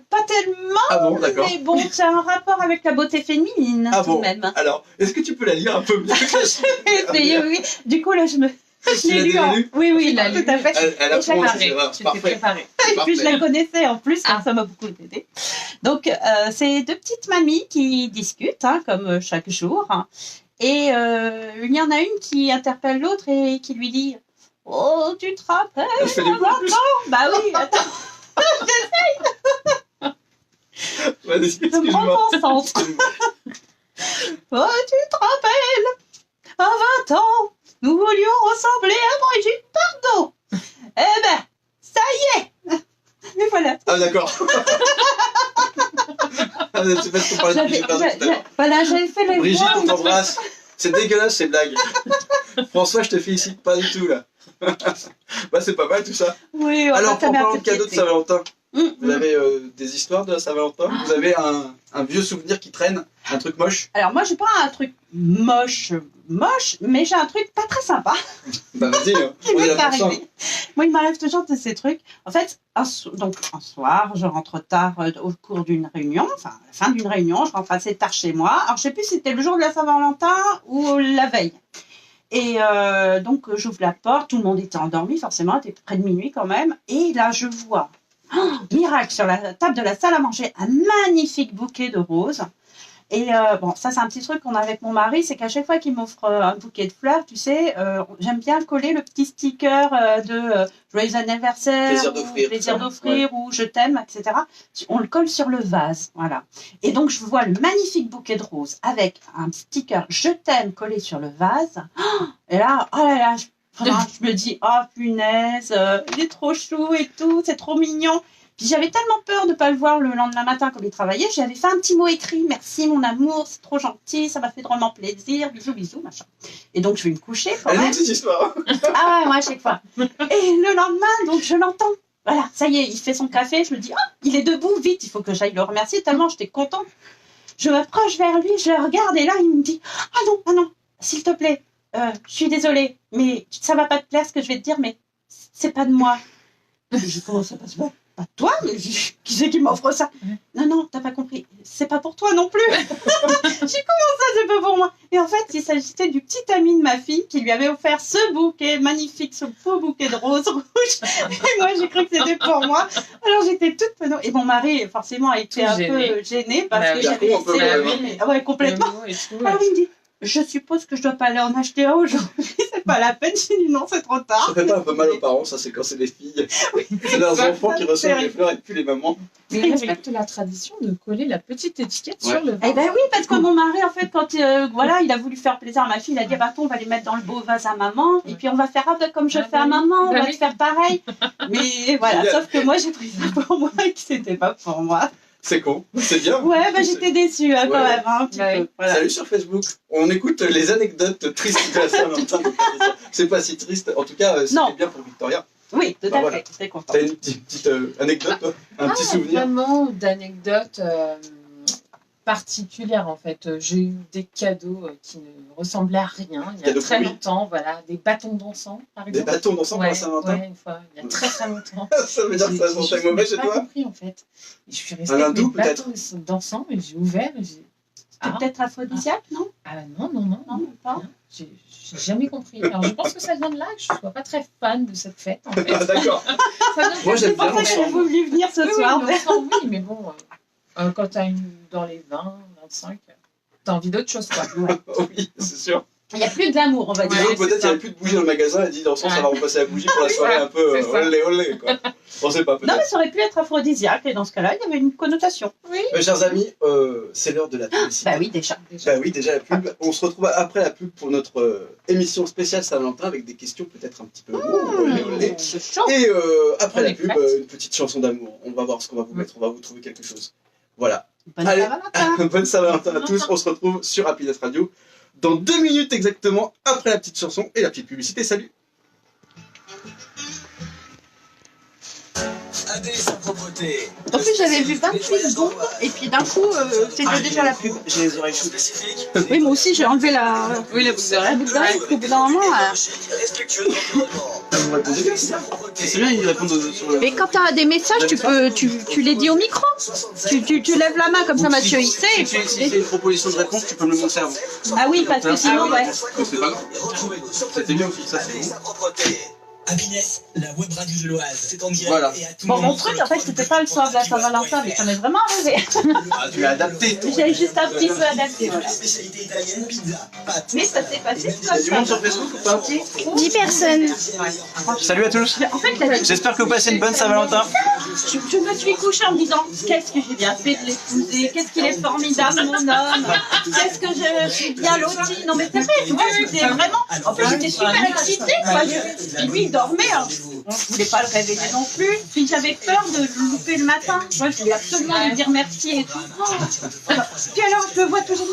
pas tellement. Ah bon, d'accord. Mais bon, c'est un rapport avec la beauté féminine Ah tout bon. de même. Alors, est-ce que tu peux la lire un peu mieux Oui. Du coup là je me. Tu l'as déjà lu Oui, Tu l'as tout à lu. fait. Elle a Et je l'ai prononcé, préparé. c'est vrai, Tu t'es parfait. préparé. Et puis je Parfait. la connaissais en plus, Ah. donc ça m'a beaucoup aidé. Donc c'est deux petites mamies qui discutent, hein, comme chaque jour. Hein. Et il y en a une qui interpelle l'autre et qui lui dit « Oh, tu te rappelles Elle fait des voix en plus. Bah oui, attends, Vas-y, je me excuse-moi. reconcentre. Oh, tu te rappelles, à 20 ans, nous voulions ressembler à Brigitte Bardot. Eh ben, ça y est. Mais voilà. Ah d'accord. C'est parce qu'on parlait de Brigitte Bardot tout à l'heure. Voilà, j'avais fait les Brigitte, voix. on t'embrasse. C'est dégueulasse ces blagues. François, je te félicite pas du tout là. Bah c'est pas mal tout ça. Oui, on Alors, va faire en un parlant de peu cadeaux de piété. Saint-Valentin, vous Mm. avez des histoires de la Saint-Valentin? Vous avez un vieux souvenir qui traîne? Un truc moche? Alors moi, j'ai pas un truc moche, mais j'ai un truc pas très sympa Bah vas-y, qui on est m'est là pour ça. arrivé. Moi, il m'arrive toujours de ces trucs. En fait, un soir, je rentre tard au cours d'une réunion, enfin, à la fin d'une réunion, je rentre assez tard chez moi. Alors, je sais plus si c'était le jour de la Saint-Valentin ou la veille. Et donc, j'ouvre la porte, tout le monde était endormi, forcément, c'était près de minuit quand même. Et là, je vois, miracle, sur la table de la salle à manger, un magnifique bouquet de roses. Et bon, ça, c'est un petit truc qu'on a avec mon mari, c'est qu'à chaque fois qu'il m'offre un bouquet de fleurs, tu sais, j'aime bien coller le petit sticker de joyeux anniversaire, Plaisir ou d'offrir, plaisir tout ça. d'offrir, ou je t'aime, etc. On le colle sur le vase, voilà. Et donc, je vois le magnifique bouquet de roses avec un sticker je t'aime collé sur le vase. Et là, oh là là, je me dis, oh punaise, il est trop chou et tout, c'est trop mignon. Puis j'avais tellement peur de ne pas le voir le lendemain matin comme il travaillait, j'avais fait un petit mot écrit, merci mon amour, c'est trop gentil, ça m'a fait drôlement plaisir, bisous, bisous, machin. Et donc je vais me coucher quand Elle a même. une petite histoire. Ah ouais, moi à chaque fois. Et le lendemain, donc je l'entends. Voilà, ça y est, il fait son café, je me dis, ah, il est debout, vite, il faut que j'aille le remercier, tellement j'étais contente. Je m'approche vers lui, je le regarde, et là il me dit, ah non, s'il te plaît, je suis désolée, mais ça va pas te plaire ce que je vais te dire, mais c'est pas de moi. Je dis, comment ça passe pas? Pas de toi, mais qui c'est qui m'offre ça? Non, t'as pas compris. C'est pas pour toi non plus. J'ai comment ça, c'est pas pour moi? Et en fait, il s'agissait du petit ami de ma fille qui lui avait offert ce bouquet magnifique, ce beau bouquet de roses rouges. Et moi, j'ai cru que c'était pour moi. Alors j'étais toute penaud. Et mon mari, forcément, a été Tout un gêné. peu gêné parce Bah que oui. j'avais Un peu, laissé ouais, le ouais. bébé. Ah ouais, complètement. Le mot et tout, Alors il me dit, je suppose que je dois pas aller en acheter un aujourd'hui, c'est pas la peine. J'ai dit non, c'est trop tard. Ça fait pas un peu mal aux parents, ça c'est quand c'est les filles. C'est leurs ça, enfants qui c'est reçoivent les terrible. fleurs et plus les mamans. Mais il respecte la tradition de coller la petite étiquette Ouais. sur le Eh vase. ben oui, parce que mon mari, en fait, quand voilà, il a voulu faire plaisir à ma fille, il a dit, bah, attends, on va les mettre dans le beau vase à maman, et puis on va faire comme je Ah fais bah à oui. maman, on Bah va oui. te faire pareil. Mais voilà, Génial. sauf que moi, j'ai pris ça pour moi et que c'était pas pour moi. C'est con, c'est bien. Ouais, bah j'étais déçue hein, quand Ouais. même, hein, un petit Ouais. peu. Voilà. Salut sur Facebook. On écoute les anecdotes tristes de la Saint-Valentin. C'est pas si triste. En tout cas, Non. c'était bien pour Victoria. Oui, tout Bah à voilà. fait, j'étais contente. T'as une petite anecdote, toi? Un petit souvenir? Vraiment d'anecdotes particulières en fait. J'ai eu des cadeaux qui ne ressemblaient à rien il y a Cadeaux très pourris. longtemps. Voilà, des bâtons d'encens par Des exemple. bâtons d'ensemble pour la Saint-Valentin? Ouais, une fois, il y a très très longtemps. Ça veut dire que ça sentait mauvais chez J'ai toi? pas compris en fait. Et je suis restée Un avec hindou, mes bâtons d'encens, mais j'ai ouvert et j'ai. C'était peut-être aphrodisiaque, non? Non, Non, même pas. J'ai jamais compris. Alors je pense que ça vient de là que je ne sois pas très fan de cette fête en fait. Ah, d'accord. Ça vient Moi, j'aime C'est pour bien ça que j'ai l'ensemble. voulu venir ce Oui, soir. oui, l'enfant, oui, mais bon, quand tu as dans les 20, 25, tu as envie d'autre chose quoi. Oui, c'est sûr. Il n'y a plus de glamour, on va dire. Disons Ouais, que peut-être c'est il n'y ça. avait plus de bougies dans le magasin. Elle dit dans le sens, ça Ouais. va remplacer la bougie pour la soirée un peu c'est ça. olé olé quoi. On sait pas Non, mais peut-être. ça aurait pu être aphrodisiaque, et dans ce cas-là, il y avait une connotation. Oui. Chers amis, c'est l'heure de la publicité. Bah oui, déjà. Bah oui, déjà la pub. On se retrouve après la pub pour notre émission spéciale Saint-Valentin avec des questions peut-être un petit peu olé olé. C'est chaud. Et après On la est pub, prête. une petite chanson d'amour. On va voir ce qu'on va vous mettre, on va vous trouver quelque chose. Voilà. Bonne Allez. Saint-Valentin. Bonne Saint-Valentin à tous. On se retrouve sur Happiness Radio dans 2 minutes exactement après la petite chanson et la petite publicité. Salut. AD sa propreté. En plus, j'avais vu 28 secondes et puis d'un coup, c'était déjà la pub. J'ai les oreilles chaudes. Spécifique. Oui, moi aussi, j'ai enlevé la Oui, la boucle la boucle d'oreille parce qu'au bout d'un moment. Respectueux de l'environnement. Vous répondez Sa propreté. C'est bien, ils répondent sur le. Mais quand t'as des messages, tu les dis au micro. Tu lèves la main comme ça, Mathieu, il sait. et Si puis- c'est une proposition de réponse, tu peux me le montrer avant. Ah oui, parce que sinon, ouais. C'est pas grave. Retrouvez-nous sur C'était bien aussi, ça c'est AD bon. sa propreté. Happiness, la web radio de l'Oise. C'est en direct Voilà. et à tout Bon, moment mon truc, en fait, c'était pas le soir de la Saint-Valentin, mais ça m'est vraiment arrivé. Ah, tu l'as adapté. J'ai juste un petit peu adapté, voilà. Les spécialités italiennes, pizza, pâtes. Mais ça s'est passé Il y a du monde comme sur ça. Facebook ou pas 10 personnes. Salut à tous. En fait, la vie, J'espère que vous passez une bonne Saint-Valentin. je me suis couchée en me disant qu'est-ce que j'ai bien fait de l'épouser, qu'est-ce qu'il est formidable, mon homme, qu'est-ce que je suis bien lotie. Non, mais c'est vrai, tu vois, j'étais vraiment. En fait, j'étais super excitée, quoi. Puis lui, il dormait, hein. Je voulais pas le réveiller non plus. Puis j'avais peur de le louper le matin. Moi, je voulais absolument lui dire merci et tout. Oh. Puis alors, je le vois toujours.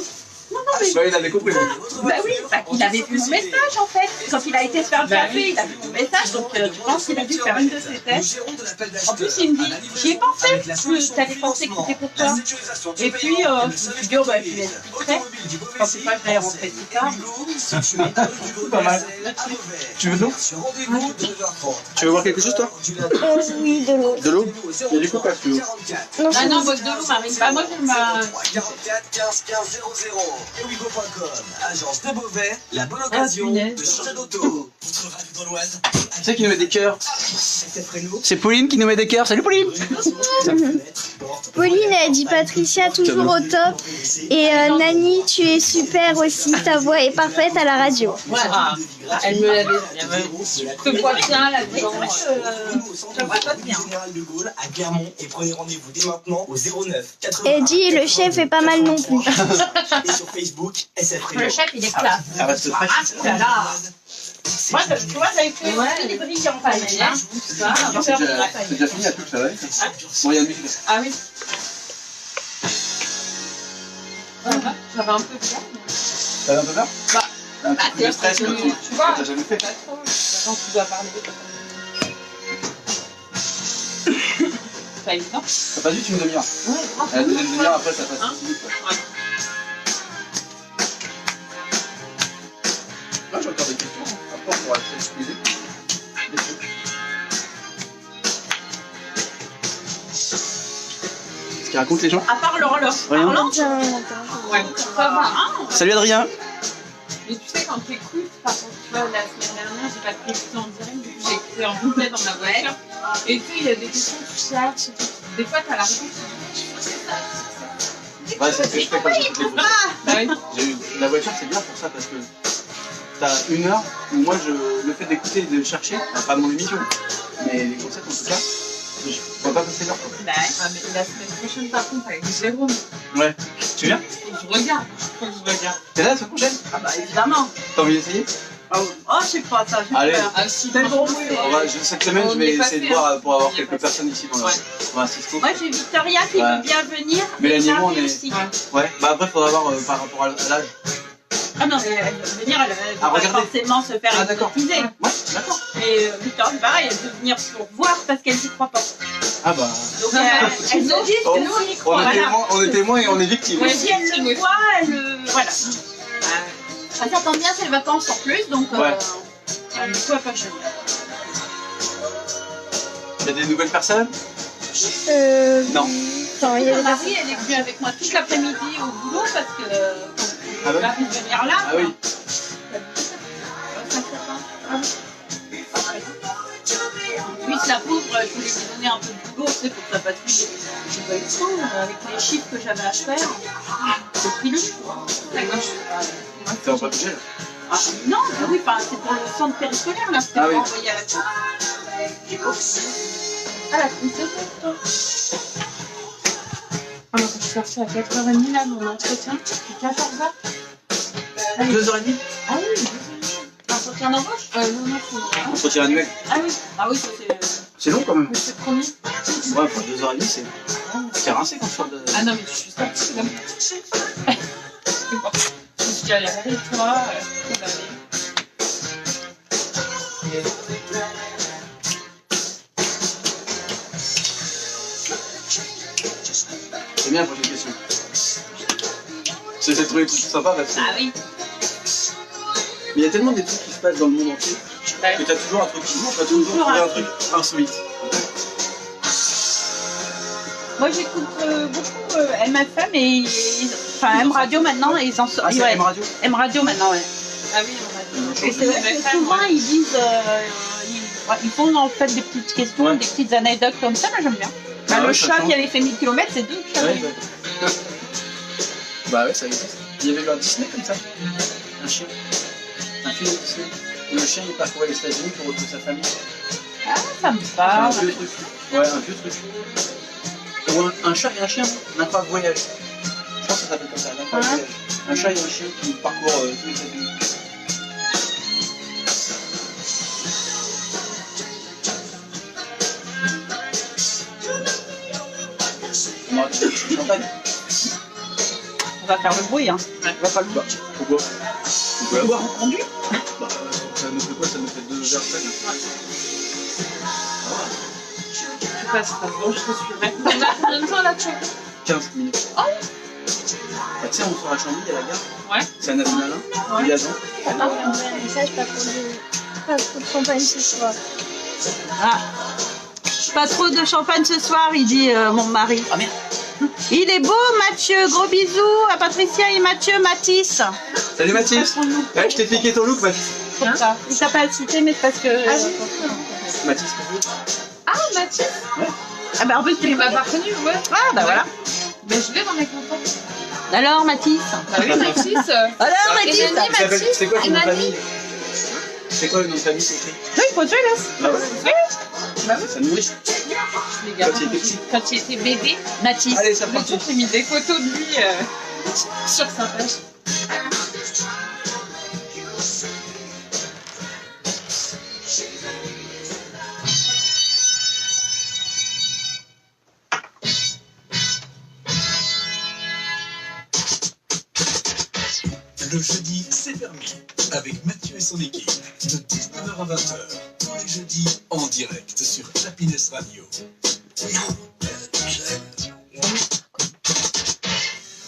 Non, mais Bah, il avait compris. bah oui, bah, il avait vu mon message en fait. Quand il a été se faire le café, il a vu mon message, donc je pense qu'il a dû faire une de ses tests. En plus, il me dit, j'y ai pensé, que t'avais pensé que c'était pour toi. Et puis, je me suis dit, oh bah, je lui expliquerai. Je pensais pas que j'allais rentrer si tard. Pas mal. Tu veux de l'eau Tu veux boire quelque chose toi Oui, de l'eau. De l'eau Il y a du coca si tu veux. Non, Ah non, bois de l'eau, Marine. Bah, moi, je m'a. 44 15 15 00. Ewigo.com, agence de Beauvais, la bonne occasion punaise. de changer d'auto. Votre radio dans l'Oise, Tu sais qui nous met des cœurs SF Renault, C'est Pauline qui nous met des cœurs. Salut Pauline. Pauline, elle dit Patricia, toujours au top. Et Nani, tu es super aussi. Ta voix est parfaite à la radio. Voilà. Elle me l'avait dit. Je te vois bien là-dedans. je vois pas bien. Général de Gaulle à Clermont et prenez rendez-vous dès maintenant au 09 80. Elle dit le chef est pas mal non plus. Et sur Facebook, SF Renault. Le chef, il est classe. Elle reste fraîche. Ah là là. Moi, tu vois, j'avais fait des briques en paille. Hein. Ça, on va C'est faire de déjà, la c'est paille. déjà fini la pub, ça va Bon, il y a une musique. Ah oui. Ça va, ça va un peu bien. T'as un peu peur Bah, un petit peu de stress, tu comme vois. t'as jamais fait. Pas trop. Maintenant, tu dois parler. C'est pas évident. T'as pas juste une demi-heure. La deuxième demi-heure, après, ça passe 10 minutes. Ouais. Moi, j'ai encore des questions. Après, on pourra s'excuser. Ce qu'ils racontent les gens. À part leur Rien. parlant, Ouais, ça va. hein. Salut Adrien. Mais tu sais, quand tu écoutes, par contre, tu vois, la semaine dernière, j'ai pas pu écouter en direct, du coup, j'ai écouté en complet dans ma voiture. Et tu sais, il y a des questions que tu cherches. Des fois, t'as la réponse. Ouais, c'est ce que je fais quand j'écoute les voitures. Bah oui. La voiture, c'est bien pour ça parce que t'as une heure où moi, le fait d'écouter et de chercher, pas mon émission, mais les concepts en tout cas, je vois pas passer l'heure. Bah, Ah, mais la semaine prochaine, par contre, avec Jérôme, Ouais. Tu viens faut que je regarde. Faut que je regarde. T'es là la semaine prochaine ah bah évidemment. T'as envie d'essayer Oh, je sais pas ça. J'ai Allez. peur. Ah, si, Mais bon, franchement, oui, Cette semaine, On je vais y est essayer de passé, voir hein. pour avoir On y est quelques passé. personnes ici dans la Cisco. Moi j'ai Victoria qui Ouais. veut bien venir. Mélanie et moi, Marie on est- aussi. Ouais, bah après, faudra voir par rapport à l'âge. Ah non, mais elle veut venir, elle Ah, va pas regardez. forcément se faire Ah, d'accord. hypnotiser. Ouais, d'accord. Et Victoria, pareil, elle veut venir pour voir parce qu'elle n'y croit pas. Ah bah. Donc elle nous dit Oh, que nous on y croit. Voilà. On est témoins et on est victimes. Ouais, si elle le voit, elle le. Voilà. Elle s'attend bien ses vacances en plus, donc Ouais. elle ne peut pas venir. Il y a des nouvelles personnes Non. Attends, il y a des Marie, elle est venue avec moi toute l'après-midi au boulot parce que Ah ouais elle a pu venir là. Ah oui. Puis la pauvre, je voulais lui donner un peu de boulot, tu sais, pour que ça passe vite. J'ai pas eu le temps, avec les chiffres que j'avais à faire. J'ai pris le choix. T'es en Pas-de-Calais là Ah, non, mais oui, enfin, c'est pour le centre périscolaire, là, c'était Ah oui. pour envoyer à la cour. Ah, la princesse, toi. Ah, moi, quand je suis sortie à 4h30 là, mon entretien, c'était 14h. 2h30 Ah oui, entretien d'embauche Non, non, c'est Entretien annuel. Ah oui, ça c'est... C'est long quand même. c'est le premier. Ouais, pour 2h30, c'est rincé quand tu sors de. Ah non, mais je suis sortie là. C'est bon. Je suis allée avec toi. C'est allé. bien pour cette question. J'ai trouvé tout sympa parce que. Ah oui. Mais il y a tellement des trucs qui se passent dans le monde entier que t'as toujours un truc qui manque, t'as toujours trouvé un truc insolite. Moi, j'écoute beaucoup MFM et enfin M Radio maintenant. Et ils en Ah, c'est ouais, M Radio. M Radio maintenant, ouais. Ah oui, on va dire. Et c'est vrai que souvent ils disent, ils font en fait des petites questions, Ouais. des petites anecdotes comme ça. Moi, j'aime bien. Ah le ouais, chat ça sent. qui avait fait 1000 km, c'est deux chats. Ouais, bah. Bah ouais, ça existe. Il y avait eu un Disney comme ça. Un chien. Un film de Disney. Où le chien il parcourait les États-Unis pour retrouver sa famille. Ah, ça me Un parle. vieux truc. Ouais, un vieux truc. Ou un chat et un chien, un incroyable voyage. Je pense que ça s'appelle comme ça, un incroyable voyage. Un chat et un chien qui parcourent tous les États-Unis. On va du champagne. On va faire le bruit, hein. On va pas le boire. Pourquoi? On va boire en conduit. Bah, ça nous fait quoi? Ça nous fait 2 verres chacun. Je sais pas si ça bon, je te suivrai. On a combien de temps là, tu 15 minutes. Oh. Bah, tu sais, on sort à Chambly, à la gare. Ouais. C'est un national, Ouais. il y a ans. Ah, un message, pas trop de champagne ce soir. Ah. Pas trop de champagne ce soir, il dit mon mari. Ah merde. Il est beau, Mathieu. Gros bisous à Patricia et Mathieu, Mathis. Salut Mathis. Ouais, je t'ai piqué ton look, Mathis. Comme ça. Il t'a pas cité, mais c'est parce que. Mathis, tu veux? Ah, Mathieu. Ah bah en plus, tu Il m'a pas reconnu, ouais. Ah bah voilà. Mais je vais m'en être content. Alors, Mathis. Bah oui, Mathis. Alors, Et Mathis. Nani, Mathis. C'est quoi ton Et nom de Nani. famille? C'est quoi le nom de famille, c'est écrit? Oui, il faut que je laisse. Ah ouais? Bah oui. Ça nourrit. Les gars, Quand il était petit. quand il était bébé, Mathis. Allez, c'est le parti. jour, j'ai mis des photos de lui sur sa page. Le jeudi, c'est permis. Avec Mathieu et son équipe. De 19h à 20h. Tous les jeudis, en direct sur Happiness Radio.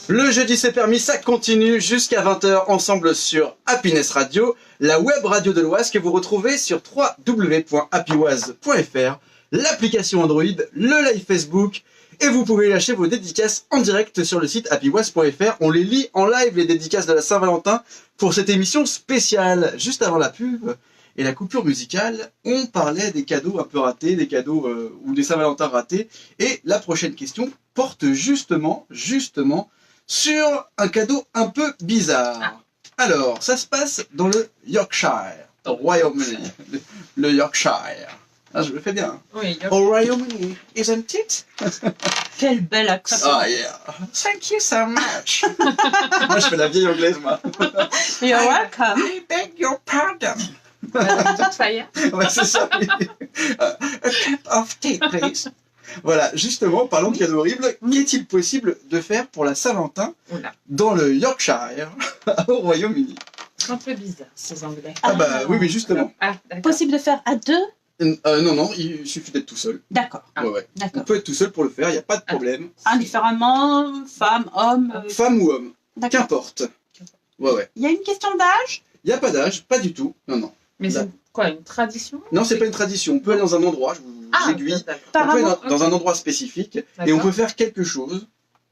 Le jeudi c'est permis, ça continue jusqu'à 20h ensemble sur Happiness Radio, la web radio de l'Oise que vous retrouvez sur www.happyoise.fr, l'application Android, le live Facebook, et vous pouvez lâcher vos dédicaces en direct sur le site happyoise.fr. On les lit en live, les dédicaces de la Saint-Valentin, pour cette émission spéciale. Juste avant la pub et la coupure musicale, on parlait des cadeaux un peu ratés, des cadeaux ou des Saint-Valentin ratés, et la prochaine question porte justement sur un cadeau un peu bizarre. Alors, ça se passe dans le Yorkshire, au Royaume-Uni. Le Yorkshire. Ah, je le fais bien. Oui, Au Royaume-Uni, isn't it? Quel bel accent. Oh yeah. Thank you so much. Moi, je fais la vieille anglaise, moi. You're welcome. I beg your pardon. toute faillite. Ouais, c'est ça. Oui. A cup of tea, please. Voilà, justement, parlons de cadeaux horribles. Qu'est-il possible de faire pour la Saint-Valentin Oula. dans le Yorkshire, au Royaume-Uni? C'est un peu bizarre, ces Anglais. Ah bah oui, mais justement. Ah, d'accord. Possible de faire à deux? Non, il suffit d'être tout seul. D'accord. Ah. Ouais. On D'accord. peut être tout seul pour le faire, il n'y a pas de problème. Indifféremment, femme, homme. Femme ou homme, D'accord. qu'importe. Ouais. Il y a une question d'âge? Il n'y a pas d'âge, pas du tout. Non. Mais c'est quoi, une tradition? Non, c'est pas une tradition. On peut aller dans un endroit, je vous aiguille. d'accord. On peut aller Apparemment. dans un endroit spécifique et on D'accord. peut faire quelque chose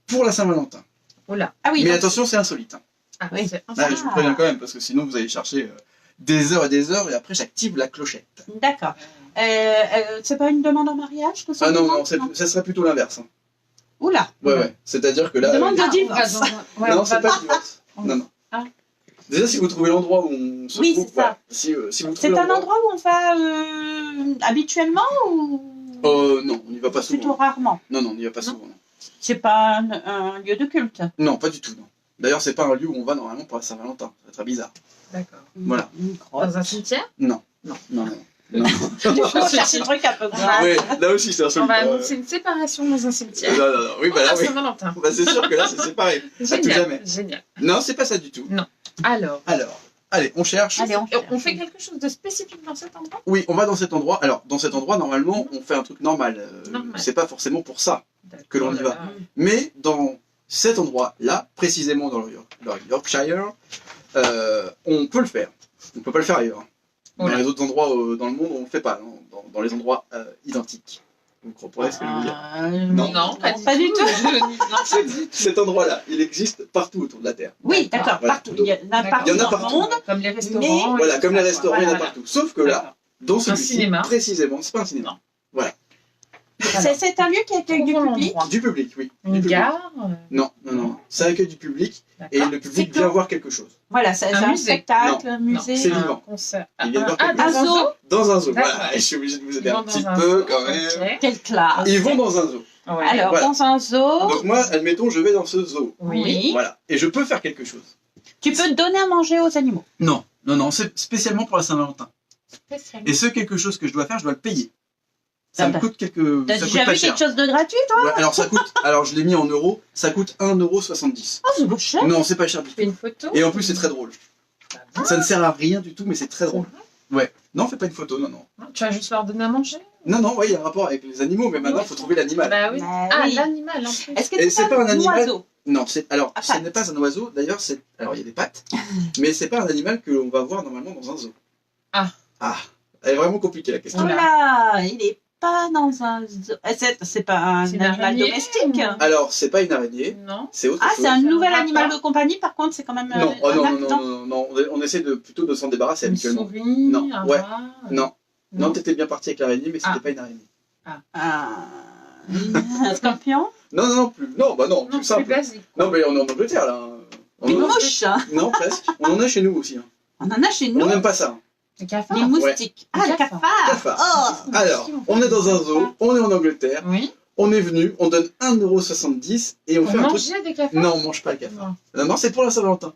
pour la Saint-Valentin. Oula. Ah oui. Mais donc- attention, c'est insolite. Ah, Oui. c'est Ah, je vous préviens quand même, parce que sinon vous allez chercher des heures et après j'active la clochette. D'accord. C'est pas une demande en mariage, tout Ah non, simplement? ça serait plutôt l'inverse. Hein. Oula. Ouais. C'est-à-dire que là. Demande de Ah, divorce. Non, c'est pas le divorce. Non. Ah. Déjà, si vous trouvez l'endroit où on se Oui, trouve, c'est ça. voilà. Si vous trouvez C'est un endroit où on va habituellement ou Non, on n'y va pas souvent. plutôt rarement? Non, on n'y va pas souvent. Non. C'est pas un lieu de culte? Non, pas du tout. Non. D'ailleurs, c'est pas un lieu où on va normalement pour la Saint-Valentin. C'est très bizarre. D'accord. Voilà. Une grotte. Dans un cimetière? Non. On cherche un truc un peu grave. Ouais, là aussi, c'est On insolite. va annoncer une séparation dans un cimetière. Non. Oui, bah là, Ah, oui. Saint-Valentin. Bah, c'est sûr que là, c'est séparé. À tout jamais. Génial. Non, c'est pas ça du tout. Alors, Alors, allez, on cherche. Allez, on on fait quelque chose de spécifique dans cet endroit? Oui, on va dans cet endroit. Alors, dans cet endroit, normalement, on fait un truc normal. Normal. C'est pas forcément pour ça. que l'on y va. Mais dans cet endroit-là, précisément dans le Yorkshire, on peut le faire. On ne peut pas le faire ailleurs. Dans les autres endroits dans le monde, on ne le fait pas. Dans les endroits identiques. Vous comprenez ce que je veux dire? Non, pas du tout. Cet endroit-là, il existe partout autour de la Terre. Oui, d'accord, Voilà. partout. Il y en a partout Il y en a dans le partout. monde. Comme les restaurants. Voilà, comme les restaurants, il y en a Voilà. partout. Sauf que là, dans celui-ci, cinéma. précisément, c'est pas un cinéma. C'est un lieu qui accueille du public. Du public, oui. Du Une public. gare. Non. Ça accueille du public et le C'est public que- vient voir quelque chose. Voilà, c'est Un un musée. spectacle, un musée. c'est Un vivant. concert. Il vient de voir Ah, quelque dans chose. un zoo. Dans un zoo. D'accord. Voilà, je suis obligé de vous aider Ils un vont petit dans un peu zoo, quand même. ok. Quelle classe. Ils vont dans un zoo. Ouais. Alors, Voilà. dans un zoo, Donc moi, admettons, je vais dans ce zoo. Oui. Voilà. Et je peux faire quelque chose. tu peux donner à manger aux animaux. Non, c'est spécialement pour la Saint-Valentin. Et ce quelque chose que je dois faire, je dois le payer. Ça me coûte quelques. T'as Ça coûte déjà pas vu cher. quelque chose de gratuit, toi? Ouais, alors ça coûte. Alors je l'ai mis en euros. Ça coûte 1,70 €. Oh, c'est pas cher. Non, c'est pas cher du Tu fais tout. une photo. Et en plus, c'est très drôle. Ça ne sert à rien du tout, mais c'est très drôle. Ouais. Non, fais pas une photo, non. Non, tu vas juste leur donner à manger. Non, ouais, il y a un rapport avec les animaux, mais maintenant, il faut trouver l'animal. Bah oui. Bah Ah, oui. l'animal en plus. Est-ce que Et c'est pas un animal. oiseau? Non, c'est alors, À ce pattes. n'est pas un oiseau. D'ailleurs, alors il y a des pattes, mais c'est pas un animal que l'on va voir normalement dans un zoo. Ah. Elle est vraiment compliquée la question. Oh là, il est pas dans un zoo. C'est pas un C'est une animal araignée, domestique. ou- Alors, c'est pas une araignée, Non. c'est autre Ah, chose. c'est un C'est un nouvel rapport. animal de compagnie, par contre, c'est quand même Non, oh, un non, acte. non, on essaie plutôt de s'en débarrasser Une habituellement. souris. Non, Un ouais. rat. Non, t'étais bien parti avec l'araignée, mais c'était Ah. pas une araignée. Un scorpion. Non, plus. Non, bah non, Non, plus plus simple. basique. Non, mais on est en Angleterre là. On Une en a- mouche. Non, presque. On en a chez nous aussi. On en a chez On nous. n'aime pas ça. Les cafards. Les moustiques. Ah, Les les cafards. cafards. Cafard. Oh. Alors, on est dans un zoo, on est en Angleterre, Oui. on est venu, on donne 1,70 € et on On fait un truc. mangeait des cafards. Non, on mange pas le cafard. Non. Non, c'est pour la Saint-Valentin.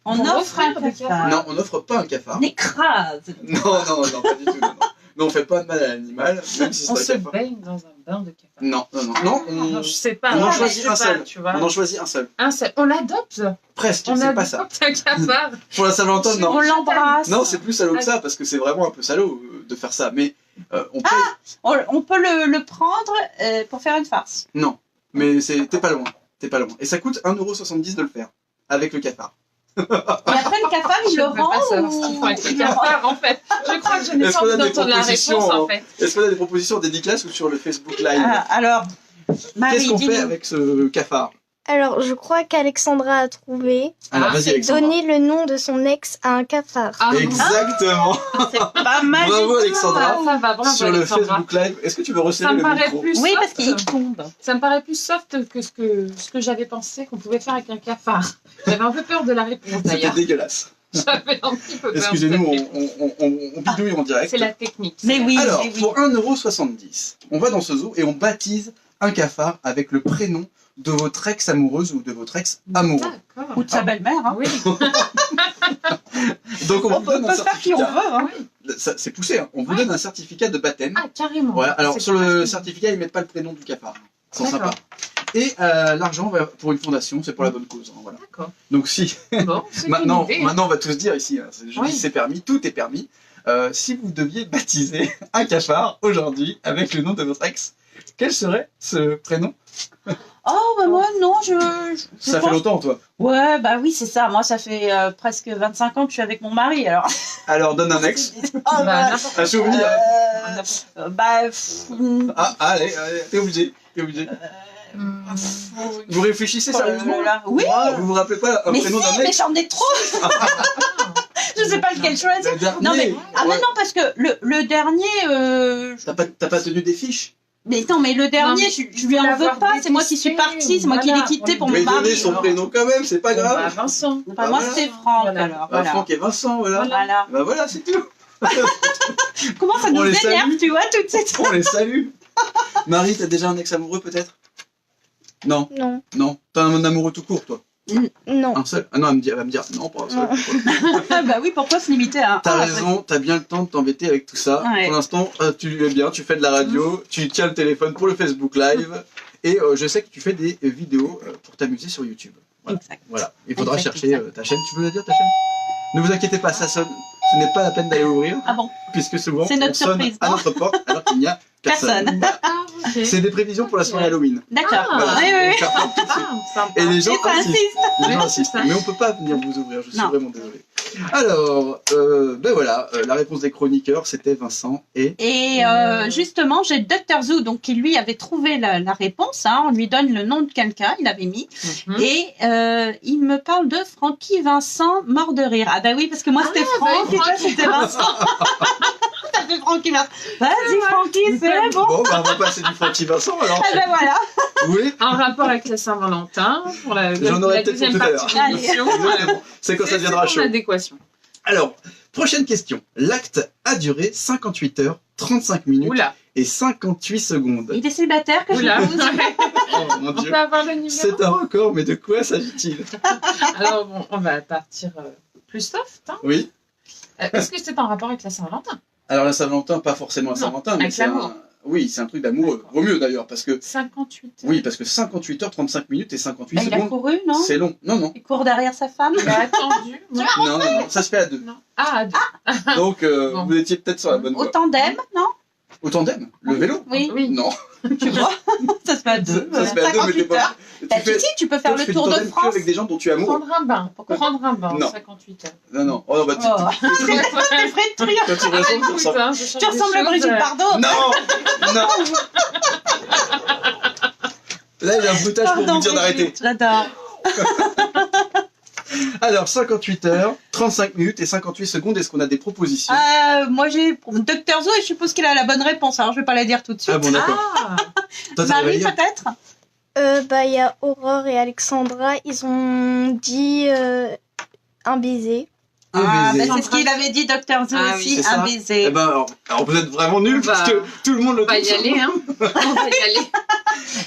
On Pour offre un offrir des cafard. Non, on n'offre pas un cafard. On écrase. Non, pas du tout. Non. Non, on fait pas de mal à l'animal, même si On c'est se un cafard. baigne dans un bain de cafards. Non, Non, je sais pas. on en Ouais, choisit je sais un pas, seul. Tu vois. On en choisit un seul. Un seul. On l'adopte. Presque, On c'est pas ça. adopte un cafard. Pour la Saint-Valentin, On non. l'embrasse. Non, c'est plus salaud que ça, parce que c'est vraiment un peu salaud de faire ça. Mais on paye. On peut le prendre pour faire une farce. Non, mais t'es pas loin. T'es pas loin. Et ça coûte 1,70 € de le faire. Avec le cafard. Et après, le cafard, il Je le ne veux pas savoir ce qu'ils font rend avec les il le rend- cafards, en fait. Je crois que je n'ai Est-ce pas qu'on a envie des d'entendre la propositions, réponse, en hein fait. Est-ce qu'on a des propositions dédicaces ou sur le Facebook Live Alors, Marie, Qu'est-ce qu'on fait dis-nous. avec ce cafard? Alors, je crois qu'Alexandra a trouvé. Alors, Ah, vas-y, C'est Alexandra. donner le nom de son ex à un cafard. Ah, Exactement. C'est pas mal. Bravo, du tout. Alexandra. ça va, bravo, Sur le Alexandra. Facebook Live. Est-ce que tu veux Ça resserrer me le paraît micro plus Oui, soft. parce qu'il tombe. Ça me paraît plus soft que ce que j'avais pensé qu'on pouvait faire avec un cafard. J'avais un peu peur de la réponse, C'était d'ailleurs. dégueulasse. J'avais un petit peu peur. Excusez-nous, de cette réponse. on bidouille en direct. C'est la technique. Mais oui, Alors, mais oui. pour 1,70 €, on va dans ce zoo et on baptise un cafard avec le prénom de votre ex-amoureuse ou de votre ex-amoureux. D'accord. Ou de sa belle-mère. Hein. Oui. Donc on On vous peut donne un faire qui on certificat. veut. Hein. C'est poussé, hein. On vous Ouais. donne un certificat de baptême. Ah, carrément. Voilà. Alors C'est sur le pratique. certificat, ils mettent pas le prénom du cafard. Ils sont D'accord. sympas. Et l'argent va pour une fondation, c'est pour la bonne cause. Hein, voilà. D'accord. Donc si Bon, c'est maintenant, une idée. maintenant on va tous dire ici, hein, je Oui. dis c'est permis, tout est permis. Si vous deviez baptiser un cafard aujourd'hui avec le nom de votre ex, quel serait ce prénom? Oh, bah moi, non, je Ça fait pense- longtemps, toi. Ouais, bah oui, c'est ça. Moi, ça fait presque 25 ans que je suis avec mon mari, alors. Alors donne un ex, Oh, Bah, bah, n'importe un souvenir. bah, Allez, t'es obligé, t'es obligé. Vous réfléchissez sérieusement là. Oui. Vous vous rappelez pas un Mais prénom si, d'un mais mec? j'en ai trop. Je sais pas lequel choisir. Le dernier. Non, mais, ah, mais Ouais. non, parce que le dernier, T'as pas tenu des fiches? mais non, mais le dernier, mais je lui en veux l'avoir pas. C'est moi qui suis détesté, partie, c'est moi qui l'ai voilà, quitté pour on mon Mais donnez mari. son alors. prénom quand même, c'est pas Bah, grave. Vincent. Enfin, moi, Voilà. c'était Franck, Voilà. alors. Bah, Voilà. Franck et Vincent, voilà. Voilà. Bah voilà, c'est tout. Comment ça On nous les énerve, salue. tu vois, toute cette. On les salue. Marie, t'as déjà un ex amoureux peut-être? Non, Non, non. T'as un amoureux tout court, toi? non. Un seul? Ah non, elle va me dire non, pas un seul. Non. Bah oui, pourquoi se limiter à un T'as A, raison, t'as bien le temps de t'embêter avec tout ça. Ouais. Pour l'instant, tu es bien, tu fais de la radio, tu tiens le téléphone pour le Facebook Live, et je sais que tu fais des vidéos pour t'amuser sur YouTube. Voilà. Exact. Voilà. Il faudra Exact, chercher exact. ta chaîne. Tu veux la dire, ta chaîne? Ne vous inquiétez pas, ça sonne. Ce n'est pas la peine d'aller ouvrir, Ah bon? puisque souvent, C'est notre on sonne surprise, à non notre porte alors qu'il n'y a personne. Personne. Ah, ok. C'est des prévisions pour la soirée Halloween. D'accord. Ah. Oui, oui, oui. Ça part tout de suite. Ah, sympa. Et les gens Et ça insistent. insiste. Les gens Oui, insistent. c'est ça. Mais on peut pas venir vous ouvrir, je suis Non. vraiment désolé. Alors, ben voilà, la réponse des chroniqueurs, c'était Vincent et... Et justement, j'ai Dr Zoo, donc qui lui avait trouvé la réponse. Hein, on lui donne le nom de quelqu'un, il avait mis. Mhm. Et il me parle de Francky Vincent, mort de rire. Ah bah oui, parce que moi c'était bah, Franck et toi Francky. c'était Vincent. T'as fait Francky Vincent. Vas-y Francky, c'est bon. Bon, ben on va passer du Francky Vincent alors. Ah bah voilà. Vous voulez En rapport avec la Saint-Valentin, pour la J'en aurai peut-être deuxième pour tout à partie l'heure. de l'émission. Exactement. C'est quand ça deviendra C'est chaud. en adéquation. Alors, prochaine question. L'acte a duré 58 heures, 35 minutes Oula, et 58 secondes. Il est célibataire que oula. je vous. Oh mon On dieu. peut avoir le numéro? C'est un record, mais de quoi s'agit-il? Alors bon, on va partir plus soft. Hein. Oui. Est-ce que c'est en rapport avec la Saint-Valentin? Alors la Saint-Valentin, pas forcément la Non, Saint-Valentin, mais avec c'est l'amour. un... Oui, c'est un truc d'amoureux. D'accord. Vaut mieux d'ailleurs, parce que... 58. Oui, parce que 58 heures, 35 minutes et 58 Bah, il a secondes, couru, non? c'est long. Non, non. Il court derrière sa femme. Il a attendu. Non. Non, non, non, ça se fait à deux. Non. Ah, à deux. Donc, Bon. vous étiez peut-être sur la bonne Au voie. tandem, non? Au tandem? Le vélo? Oui, Oui. Non. tu vois. Ça se fait à deux. Ça se fait à deux, mais t'es 58 heures. pas... Bah, si, tu peux faire toi, tu le fais tour du de tandem que France. avec des gens dont tu es amoureux. Prendre un bain. Pourquoi? Prendre un bain, Non. 58 heures. Non, non. Oh, bah, Oh. tu Fred Trio. toi, tu ressembles sur Écoute, ça. hein, je change Tu des ressembles à choses, Brigitte Bardot. Non. Non. Là, il y a un bruitage pour Pardon, vous dire d'arrêter. Brigitte, j'adore. Alors, 58 heures, 35 minutes et 58 secondes. Est-ce qu'on a des propositions? Moi j'ai Dr Zoo et je suppose qu'il a la bonne réponse. Alors je vais pas la dire tout de suite. Ah bon, d'accord. Ah, Toi, t'as Marie réveillé peut-être. Bah, il y a Aurore et Alexandra, ils ont dit un baiser. Un Ah, baiser. bah, c'est ce qu'il avait dit Dr Zoo Ah oui, aussi, c'est ça. un baiser. Eh ben, alors, vous êtes vraiment nuls Bah, parce que tout le monde le on va y trouve. aller, hein. On va y aller.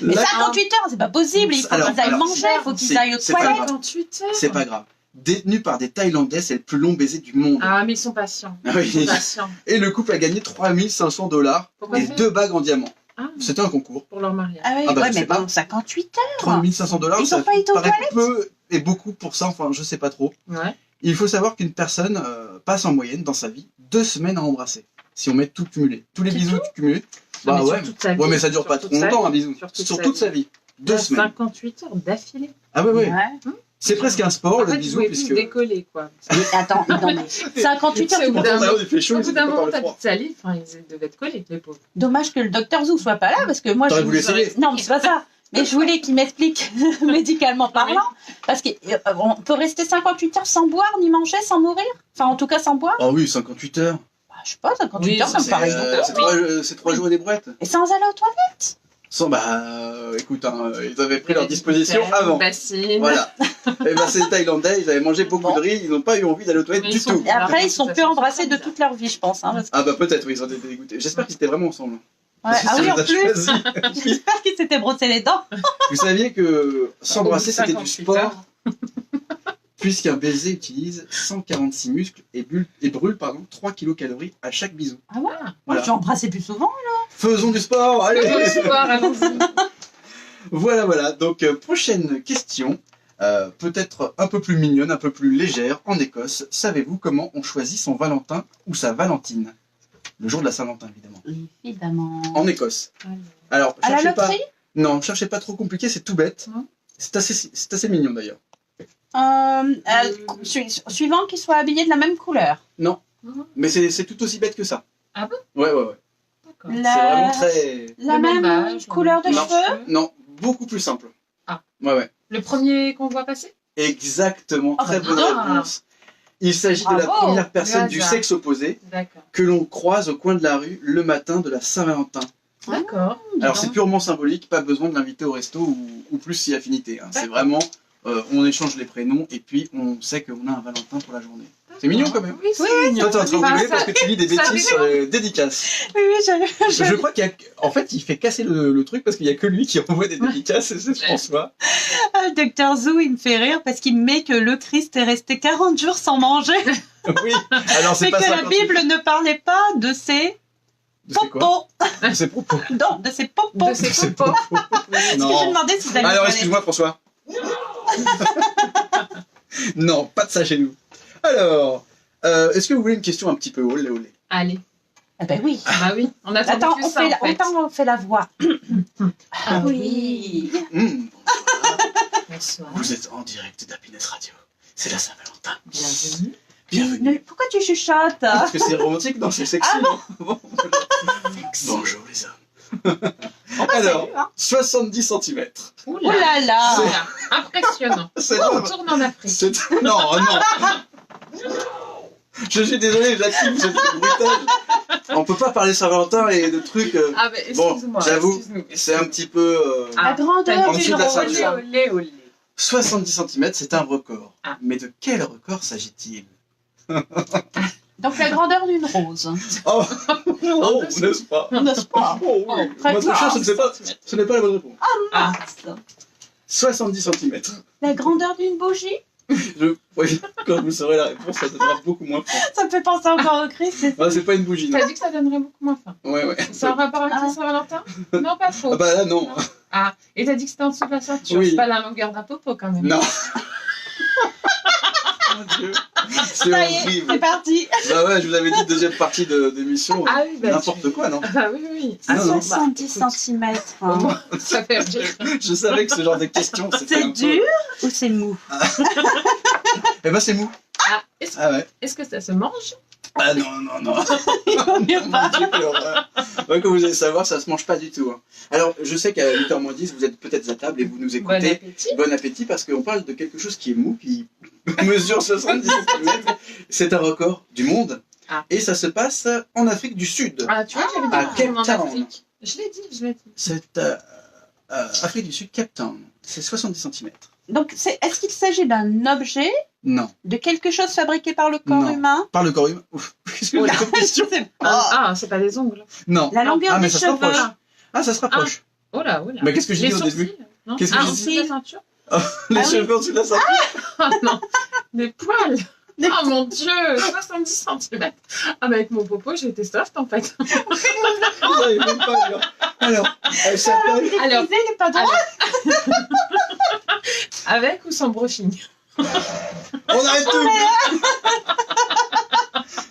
Mais Là, 58 heures, c'est pas possible. Il faut Alors, qu'ils aillent alors, manger, il faut qu'ils c'est- aillent aux c'est pas toilettes. grave. 58 heures. c'est pas grave. Détenu par des Thaïlandais, c'est le plus long baiser du monde. Ah, mais ils sont patients. Ah Ils sont oui. patients. Et le couple a gagné 3500 $ Pourquoi et faire 2 bagues en diamant. Ah, C'était un concours. pour leur mariage. Ah oui, Ah bah, ouais, je mais sais pas. bon, 58 heures. 3500 $, Ils ça ont pas été aux paraît toilettes peu et beaucoup pour ça, enfin je sais pas trop. Ouais. Il faut savoir qu'une personne passe en moyenne dans sa vie 2 semaines à embrasser. Si on met tout cumulé. Tous les C'est bisous cumulés. Non, Bah mais sur ouais. toute sa vie. Ouais, mais ça dure Sur pas toute trop sa longtemps vie. un bisou. Sur Toute sa vie. 2 semaines. 58 heures d'affilée. Ah ouais, ouais. Ouais. C'est presque un sport, En le fait, bisou, vous pouvez puisque... plus décoller, quoi. Mais attends, non mais 58 heures, C'est tu au bout peux- d'un moment. il fait chaud, Au ils bout sont d'un pas par moment, le t'as froid. plus de salive. Enfin, ils devaient être collés, les pauvres. Dommage que le docteur Zou soit pas là parce que moi T'aurais je voulu essayer. Non, mais c'est pas ça. Mais je voulais qu'il m'explique médicalement parlant parce qu'on peut rester 58 heures sans boire ni manger, sans mourir. Enfin, en tout cas sans boire. Ah oui, 58 heures. Bah, je sais pas, 58 Oui, heures, ça me C'est paraît beaucoup. c'est 3 jours et des brouettes. Et sans aller aux toilettes. Sans, bah, écoute, hein, ils avaient pris leur disposition avant. Bassine. Voilà. Et ben c'est les Thaïlandais, ils avaient mangé beaucoup Bon. de riz, ils n'ont pas eu envie d'aller aux toilettes Mais du ils sont- tout. Et après, ils De sont toute plus façon, embrassés c'est de ça. toute leur vie, je pense. Hein, parce que- Ah bah peut-être, oui, ils ont été dégoûtés. J'espère qu'ils étaient vraiment ensemble. Ouais. Parce que Ah ça oui, les en a plus, choisis. j'espère qu'ils s'étaient brossé les dents. Vous saviez que s'embrasser c'était du 58 sport, heures. puisqu'un baiser utilise 146 muscles et brûle 3 kilocalories à chaque bisou. Ah ouais. Voilà. Je vais embrasser plus souvent. Faisons du sport, allez. Ce soir, allons-y. Voilà, voilà. Donc, prochaine question. Peut-être un peu plus mignonne, un peu plus légère. En Écosse, savez-vous comment on choisit son Valentin ou sa Valentine? Le jour de la Saint-Valentin, évidemment. Évidemment. En Écosse. Alors, À la cherchez pas. loterie Non, cherchez pas trop compliqué, c'est tout bête. Non. C'est assez mignon d'ailleurs. Suivant qu'ils soient habillés de la même couleur. Non, mais c'est tout aussi bête que ça. Ah bon? Ouais, ouais, ouais. D'accord. C'est vraiment très. La Le même même âge, couleur de Non. cheveux. Non, beaucoup plus simple. Ah. Ouais, ouais. Le premier qu'on voit passer? Exactement, Ah, très bah, bonne dis donc. réponse. Il s'agit de la Bravo. première personne Le du hasard. sexe opposé D'accord. que l'on croise au coin de la rue le matin de la Saint-Valentin. D'accord. Alors c'est purement symbolique, pas besoin de l'inviter au resto ou plus si affinité. Hein. C'est D'accord. vraiment, on échange les prénoms et puis on sait qu'on a un Valentin pour la journée. C'est mignon quand même. Oui, c'est mignon. Toi t'es en train de Bah, rigoler ça- parce que tu lis des ça bêtises fait sur les dédicaces. Oui, oui, Je crois qu'il y a... En fait, il fait casser le truc parce qu'il n'y a que lui qui envoie des dédicaces et c'est François. Le docteur Zou, il me fait rire parce qu'il me met que le Christ est resté 40 jours sans manger, Oui, alors c'est mais pas que ça. la Bible ne parlait pas de ses C'est quoi popos. C'est propos. Non, de ses popos. De ses C'est popos. Parce que j'ai Non. demandé si j'avais Alors excuse-moi François. Non, pas de ça chez nous. Alors, est-ce que vous voulez une question un petit peu olé olé? Allez. Ah ben oui. Bah oui, on attend Attends, que ça, en fait. on fait la voix. Ah oui. Bonsoir. Vous êtes en direct d'Happiness Radio. C'est la Saint-Valentin. Bienvenue. Bienvenue. Pourquoi tu chuchotes? Parce que c'est romantique, non, c'est sexy. Ah non Bonjour les hommes. Alors, 70 cm. Oh là là. Voilà. Impressionnant. C'est On pas- retourne en Afrique. Non, non. Je suis désolé, Jacqueline, c'est du bruitage. On peut pas parler Saint-Valentin et de trucs. Ah ben, Bon, excuse-moi. j'avoue, excuse-nous. c'est un petit peu. La grandeur en dessous d'une de la rose. ceinture. Olé, olé. 70 cm, c'est un record. Ah. Mais de quel record s'agit-il? Donc la grandeur d'une rose. Oh, oh n'est-ce pas? N'est-ce pas? Oh, oui. très Votre chat, classe. ce n'est pas la bonne réponse. Ah, 70 cm. La grandeur d'une bougie. Oui, quand vous saurez la réponse, ça donnera beaucoup moins faim. Ça me fait penser encore au Christ. Ah, c'est pas une bougie, non. t'as dit que ça donnerait beaucoup moins faim. Ouais, ouais. C'est en rapport avec la Saint-Valentin? Non, pas trop. Ah bah là, non. Ah, et t'as dit que c'était en dessous de la ceinture. Oui. C'est pas la longueur d'un popo quand même. Non. Mon Dieu. C'est Ça y est, horrible. c'est parti. Bah ouais, je vous avais dit deuxième partie d'émission. Ah oui, bah N'importe quoi, non? Ah oui, oui. Non, non. bah, 70 écoute, cm. au moins, ça fait rire. Je savais que ce genre de questions, c'était C'est un peu... dur ou c'est mou? Eh ben c'est mou. Ah, est-ce Ah ouais. est-ce que ça se mange? Ah non, non, non. Il vaut mieux Mon pas. Dieu, quelle horreur. Ouais, comme vous allez savoir, ça se mange pas du tout. Hein. Alors, je sais qu'à 8h10, vous êtes peut-être à table et vous nous Bon écoutez. appétit. Bon appétit, parce qu'on parle de quelque chose qui est mou, qui mesure 70 cm. C'est un record du monde. Ah. Et ça se passe en Afrique du Sud. Ah, tu vois, j'avais dit À que c'était en Cape Town. Afrique. Je l'ai dit. C'est Afrique du Sud, Cape Town. C'est 70 cm. Donc est-ce qu'il s'agit d'un objet, Non. de quelque chose fabriqué par le corps Non. humain? Par le corps humain. Ouf. Qu'est-ce que vous avez comme question? Ah, c'est pas les ongles. Non. La longueur Ah, mais des ça se cheveux. rapproche. Ah, ça se rapproche. Oh là, oh là. Mais qu'est-ce que j'ai Les dit au sourcils, début? Non Qu'est-ce que ah, j'ai en dit dessous de la ceinture. Les Ah oui. cheveux au-dessus de la ceinture. Ah non, des poils. Oh mon dieu, 70 cm. Ah bah avec mon popo, j'ai été soft en fait. Vous savez même pas, alors, elle s'appelle... Alors, Il n'est pas droit. avec ou sans brushing? On arrête tout.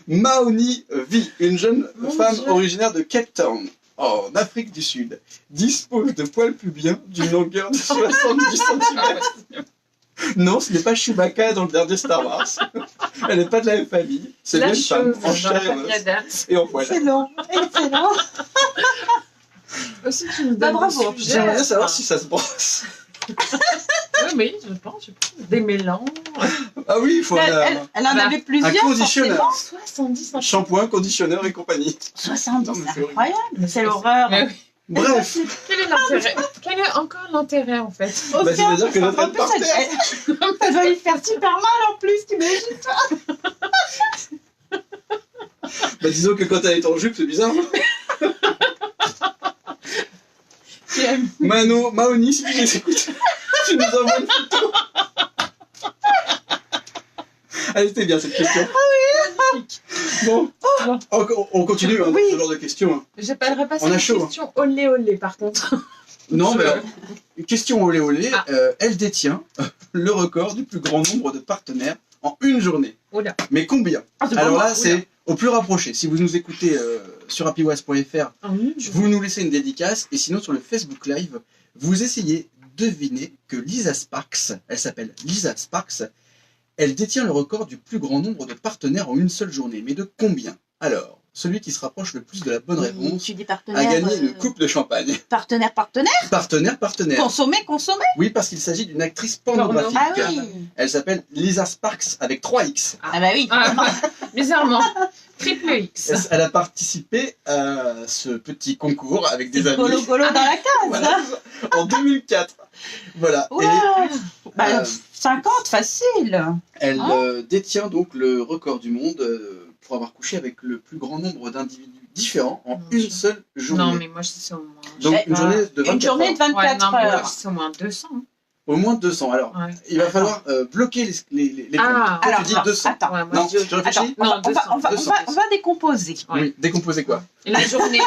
Maoni V, une jeune Mon femme Dieu. originaire de Cape Town, en Afrique du Sud, dispose de poils pubiens d'une longueur de 70 cm. Non, ce n'est pas Chewbacca dans le dernier Star Wars. Elle n'est pas de la même famille. C'est La bien une femme cheveux en dans chair la et en os famille Adams. et en poils. Excellent. Excellent. Aussi, tu nous Bah, donnes bravo. des sujets. J'aimerais bien savoir si ça se brosse. Oui, je pense. Des mélanges. Ah oui, il faut Elle en Bah, avait plusieurs. un conditionneur. forcément. 70 cm. Shampoing, conditionneur et compagnie. 70, Non, mais c'est c'est incroyable. C'est l'horreur. Mais oui. Bref, Quel est l'intérêt? Quel est encore l'intérêt en fait? bah, c'est-à-dire que notre En plus, par terre. ça doit lui faire super mal en plus, t'imagines? Bah disons que quand elle est en jupe, c'est bizarre. Mano, Maoni, si tu les écoutes, tu nous envoies une photo. Allez, c'était bien cette question. Bon, on continue hein, Oui. ce genre de questions. Hein. J'appellerais pas ça On a une chaud, hein. question olé olé par contre. Non, mais une question olé olé. Ah. Elle détient le record du plus grand nombre de partenaires en une journée. Oula. Mais combien? Alors là, c'est au plus rapproché. Si vous nous écoutez sur happywise.fr, vous nous laissez une dédicace. Et sinon, sur le Facebook Live, vous essayez de deviner que Lisa Sparks, elle s'appelle Lisa Sparks, elle détient le record du plus grand nombre de partenaires en une seule journée. Mais de combien? Alors, celui qui se rapproche le plus de la bonne réponse Tu dis a partenaire. gagné une coupe de champagne. Partenaire. Partenaire. Consommer. Oui, parce qu'il s'agit d'une actrice pornographique. Ah oui. Elle s'appelle Lisa Sparks avec 3 X. Ah bah oui. Ah, bizarrement. Triple X. Elle a participé à ce petit concours avec des amis. Golo golo dans la case. Voilà, en 2004. Voilà. Ouais. Bah, 50, facile. Elle détient donc le record du monde pour avoir couché avec le plus grand nombre d'individus différents en une seule journée. Non, mais moi je sais au moins. Donc une journée de 24 Une journée de heures. 24 Ouais, non, mais moi heures. je sais au moins 200. Au moins 200. Alors, Ouais. il va falloir bloquer les Ah, comptes. Toi, alors, tu dis non, 200. attends. Ouais, moi, Non, je dis- tu réfléchis? Attends, Non, on va décomposer. Ouais. Oui, décomposer quoi? Et la journée,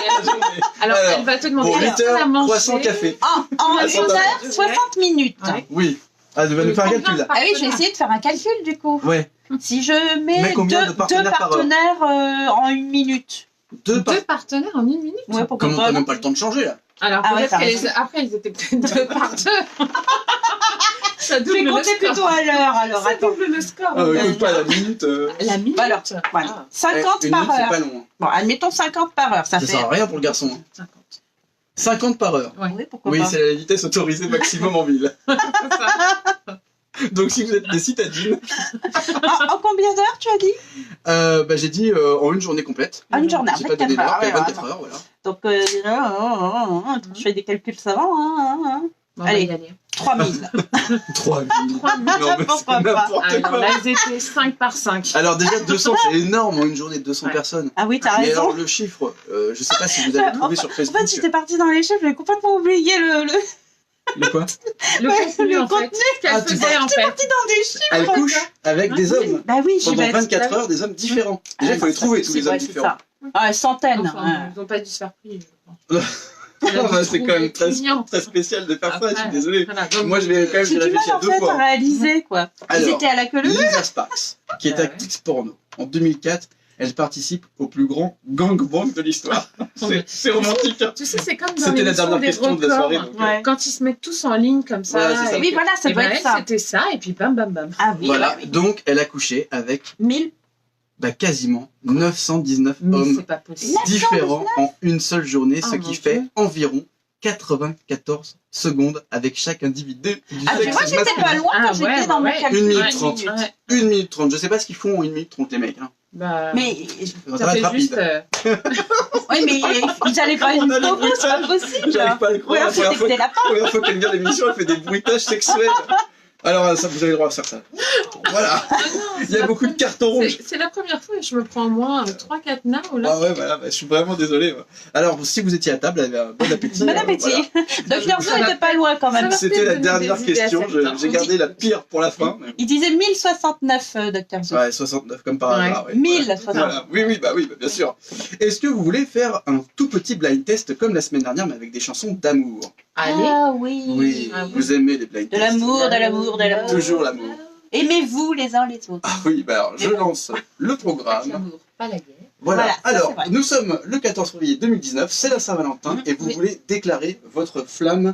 alors, Alors, elle va te demander Pour qu'est-ce 8 qu'elle a heures, mangé. croissant café. En Attends, 1 heure, 60 minutes. Ouais. Oui. Ah, tu vas nous faire un calcul là. Ah oui, je vais essayer de faire un calcul du coup. Ouais. Si je mets Mais combien de deux partenaires par heure partenaires en 1 minute. Deux Deux partenaires en 1 minute. Ouais, pourquoi Comme on pas. n'a même pas le temps de changer là. Alors Ah ouais, peut-être t'as qu'elles raison. après ils étaient peut-être 2 par 2. Ça Je vais double le compter plutôt score. à l'heure alors. Ça Attends. double le score. Compte pas la minute. La minute. Bah alors, voilà. Ah, 50 Une par minute, c'est heure. pas long. Bon, admettons 50 par heure. Ça Ça fait. sert à rien pour le garçon. Hein. 50. 50 par heure. Ouais. Oui, pourquoi Oui, pas. c'est la vitesse autorisée maximum en ville. Donc si vous êtes des citadines, En combien d'heures tu as dit j'ai dit en une journée complète. Une journée, J'ai en pas fait, donné 4 l'heure, heures. Ouais, 24 ouais. heures, voilà. Donc, je fais des calculs savants. Bon, Allez. on va y aller. 3000. 3000. 3000. Non, mais Pourquoi c'est pas. n'importe Alors quoi. là, ils étaient 5 par 5. Alors déjà 200, c'est énorme en une journée de 200 Ouais. personnes. Ah oui, t'as Mais raison. alors le chiffre, je sais pas si vous avez trouvé sur En Facebook. fait, j'étais partie dans les chiffres, j'ai complètement oublié le... Le quoi Le Ouais, contenu, le en fait. contenu. Ce qu'elle Ah, tu faisait, en fait. dans des chiffres. Elle couche avec des hommes. Bah oui, j'y Pendant vais. 24 heures, des hommes différents. Déjà, il faut les trouver, tous les hommes différents. Ah, centaines. Enfin, ils n'ont pas dû se faire prier, je pense. C'est quand même très, mignon. très spécial de faire ça, je suis Après, désolé. voilà, donc, Moi, je vais quand même J'ai du réfléchir mal en deux fait fois. à réaliser quoi. Ils Alors, étaient à la queue leu. Lisa Sparks, qui est Ah ouais. actrice porno. En 2004, elle participe au plus grand gangbang de l'histoire. C'est romantique. Hein. Tu sais, c'est comme dans C'était la l'émission dernière des question de la records. soirée. Donc, Ouais. Quand ils se mettent tous en ligne comme ça. Voilà, c'est ça. et- Oui, voilà, ça et doit ben, être elle, ça. c'était ça, et puis bam, bam, bam. Ah oui, voilà, bah oui. donc elle a couché avec 1000. quasiment 919 Mais hommes c'est pas possible. différents en une seule journée, ce Oh, qui mon fait Dieu. environ 94 secondes avec chaque individu du Ah, mais sexe moi j'étais masculin. pas loin Ah, quand j'étais ouais, dans ouais, mes ouais. calculs. 1 minute Ouais. 30. Ouais. 1 minute 30, je sais pas ce qu'ils font en 1 minute 30 les mecs. Hein. Bah, Mais, Ça va être fait juste. rapide. oui, mais ils allaient pas On a jusqu'au les bout, c'est pas possible. J'arrive pas à le Ou croire. alors La c'était première que fois, t'es lapin. la première fois qu'elle vient à l'émission, elle fait des bruitages sexuels. Alors ça, vous avez le droit de faire ça. Voilà. Ah non, Il y a beaucoup de cartons rouges. c'est la première fois et je me prends au moins 3-4 nains là. Ah ouais, voilà, bah, je suis vraiment désolé. Ouais. Alors, si vous étiez à table, bon appétit. Bon appétit. Docteur Who était pas loin quand même. Ça va. C'était la Donner dernière des idées à question. certains. J'ai gardé la pire pour la fin. mais- Il disait 1069, Docteur Who. Ouais, 69 comme par Ouais. hasard. Ouais. 1069. Voilà. Oui, bah, bien sûr. Est-ce que vous voulez faire un tout petit blind test comme la semaine dernière, mais avec des chansons d'amour? Allez. Ah oui. Oui, Ah oui. vous aimez les blind De tests. l'amour, de l'amour, de l'amour. Toujours l'amour. Aimez-vous les uns les autres. Ah oui, bah alors, je lance le programme. L'amour, pas la guerre. Voilà, Voilà, ça, alors, c'est vrai. nous sommes le 14 février 2019, c'est la Saint-Valentin, et vous Oui. voulez déclarer votre flamme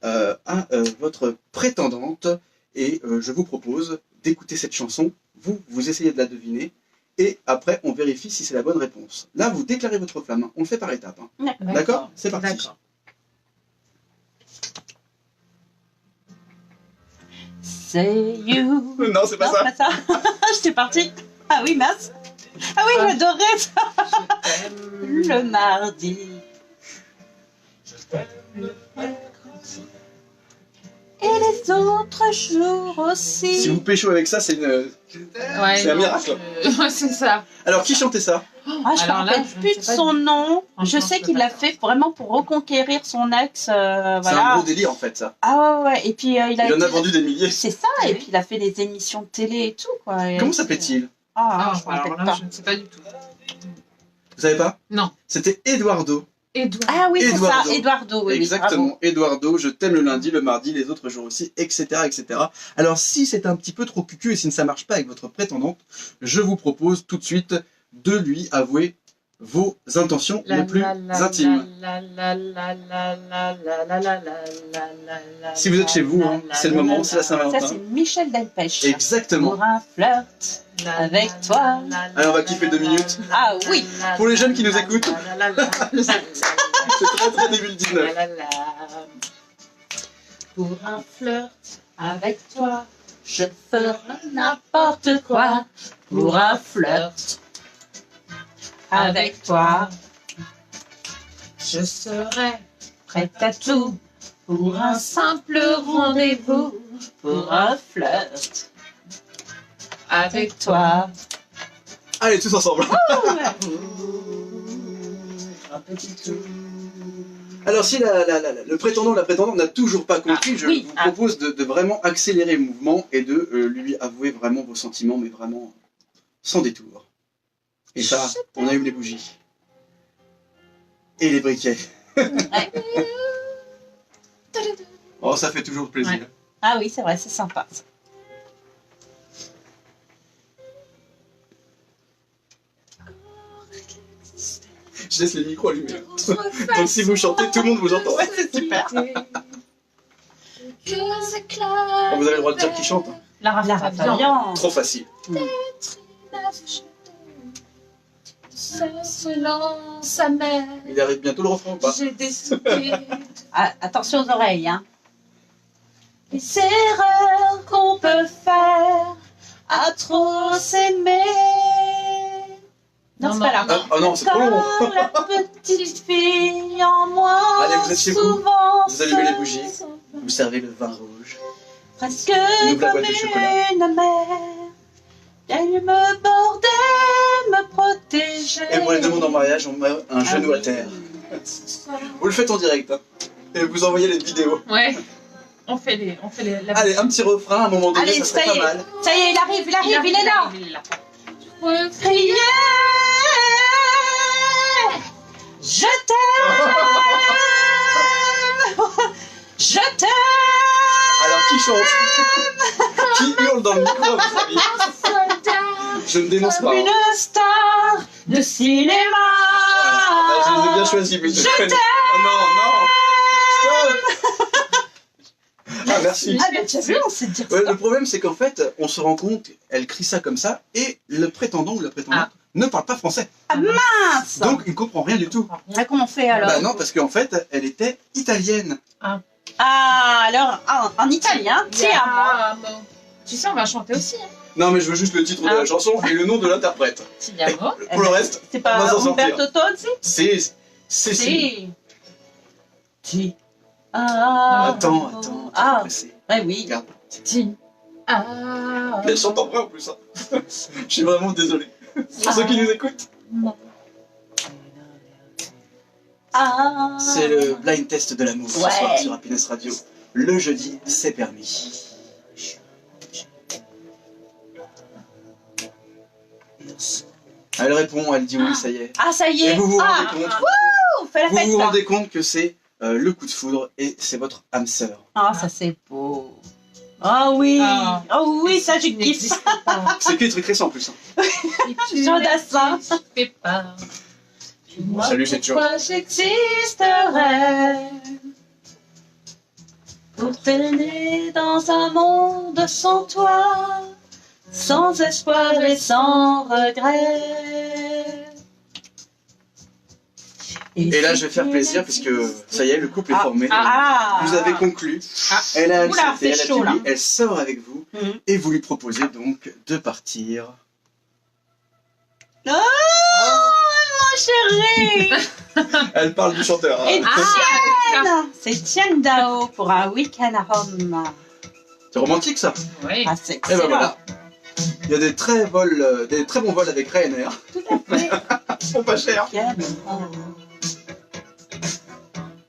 à votre prétendante, et je vous propose d'écouter cette chanson, vous essayez de la deviner, et après on vérifie si c'est la bonne réponse. Là, vous déclarez votre flamme, on le fait par étapes. Hein. D'accord? C'est parti. D'accord. Say you. Non, c'est pas Non, ça. pas ça. J'étais partie. Ah oui, mince. Ah oui, j'adorais ça. Je t'aime. Le mardi. Et les autres jours aussi. Si vous pécho avec ça, c'est une... Ouais, C'est un non, miracle. Ouais, c'est ça. Alors, qui chantait ça? Ah, je me Alors là, rappelle je plus ne de sais pas son du- nom. Je Franchement, sais je qu'il peux l'a pas fait vraiment pour reconquérir son ex. C'est un Voilà. gros délire, en fait, ça. Ah ouais, ouais. Et puis il a Il en a été- vendu des milliers. C'est ça. Et puis il a fait des émissions de télé et tout quoi. Et Comment c'est- s'appelle-t-il? Ah, Ah, je me rappelle alors là, pas. je ne sais pas du tout. Vous savez pas? Non. C'était Eduardo. Edouard. Ah oui, c'est ça. Eduardo. Eduardo. Oui, Exactement, Eduardo, je t'aime le lundi, le mardi, les autres jours aussi, etc., etc. Alors si c'est un petit peu trop cucu et si ça marche pas avec votre prétendante, je vous propose tout de suite de lui avouer vos intentions les plus intimes. Si vous êtes chez vous, hein, c'est le moment, c'est la Ça, Saint-Valentin. c'est Michel Delpech. Exactement. Pour un flirt avec toi. Allez, on va kiffer 2 minutes. Ah oui. Pour les jeunes qui nous écoutent. C'est très très 2019. Pour un flirt avec toi, je ferai n'importe quoi. Pour un flirt avec toi, je serai prête à tout. Pour un simple rendez-vous, pour un flirt avec toi. Allez, tous ensemble. Un petit tout. Alors si le prétendant ou la prétendante n'a toujours pas compris, je oui. vous propose de vraiment accélérer le mouvement et de lui avouer vraiment vos sentiments, mais vraiment sans détour. Et ça, on allume les bougies. Et les briquets. Oh, ça fait toujours plaisir. Ouais. Ah oui, c'est vrai, c'est sympa. Je laisse les micros allumés. Donc si vous chantez, tout le monde vous entend. Ouais, c'est super. Bon, vous avez le droit de dire qui chante. Hein. Lara Fabian. Trop facile. Selon sa mère, Il arrive bientôt le refrain ou pas? j'ai décidé. Ah, attention aux oreilles, hein. Les erreurs qu'on peut faire à trop s'aimer. Non, Non, c'est non, pas là. non. Ah non, c'est trop long. Quand la petite fille en moi. Allez, vous êtes chez vous. souvent Vous allumez les bougies. Vous servez le vin rouge. Presque ouvre la comme boîte de chocolat. une mère. Elle me bordait, me protégeait. Et pour les demandes en mariage, on met un genou à terre. Vous le faites en direct. Hein. Et vous envoyez les vidéos. Ouais. On fait la... Allez, un petit refrain, à un moment donné, Allez, ça serait ça y pas est. mal. Ça y est, il arrive, il est là. Il est là. Crier, je t'aime, je t'aime. Alors, qui chante? Qui hurle dans le micro, à votre avis? Je ne dénonce pas. Comme Hein. une star de cinéma. Voilà. Je les ai bien choisis, mais Je connais. t'aime. Oh non, non. Stop. Ah, merci. Ah, mais tu as vu, on sait dire Ouais, ça. le problème, c'est qu'en fait, on se rend compte, elle crie ça comme ça, et le prétendant ou la prétendante ne parle pas français. Ah, mince. Donc, il ne comprend rien du tout. Ah, comment on fait alors? Bah non, parce qu'en fait, elle était italienne. Ah, alors, en italien, tiens. Tiamo. Tu sais, on va chanter aussi. Hein. Non, mais je veux juste le titre de la chanson et le nom de l'interprète. Tiamo. Pour le reste, C'est on va pas s'en sortir. Umberto Tozzi? C'est Si. Si. Ah. Attends, Ah, pressé. ouais, oui. Regarde. Ti. Ah. Elle chante en vrai en plus. Hein. Je suis vraiment désolé. Pour ceux qui nous écoutent. Ah. C'est le blind test de l'amour ce Ouais. soir sur Happiness Radio. Le jeudi, c'est permis. Elle répond, elle dit oui, ça y est. Ah, ça y Et est. vous vous rendez Ah, compte, on fait la vous fête. vous là. rendez compte que c'est le coup de foudre et c'est votre âme sœur. Ah, ça c'est beau. Ah oui. Ah. Oh oui, ça je Tu kiffe. n'existes pas. C'est que des trucs récents en plus. Hein. Et tu Jean Dassin. n'existes pas. Dis-moi Salut, c'est Joe. Pourquoi j'existerais pour t'aimer dans un monde sans toi, sans espoir et sans regret. Et là, je vais faire plaisir puisque ça y est, le couple est formé. Ah. Vous avez conclu. Ah. Elle a Oula, accepté, c'est elle a chaud, dit là. oui, elle sort avec vous Mhm. et vous lui proposez donc de partir. Oh, mon chéri. Elle parle du chanteur. Hein. Et Ah, Tian. C'est Tian Dao pour un week-end à Rome. C'est romantique ça. oui. Ah, c'est Et excellent. ben voilà. Il y a des très bons vols avec Ryanair. Tout à fait. Ils sont pas chers.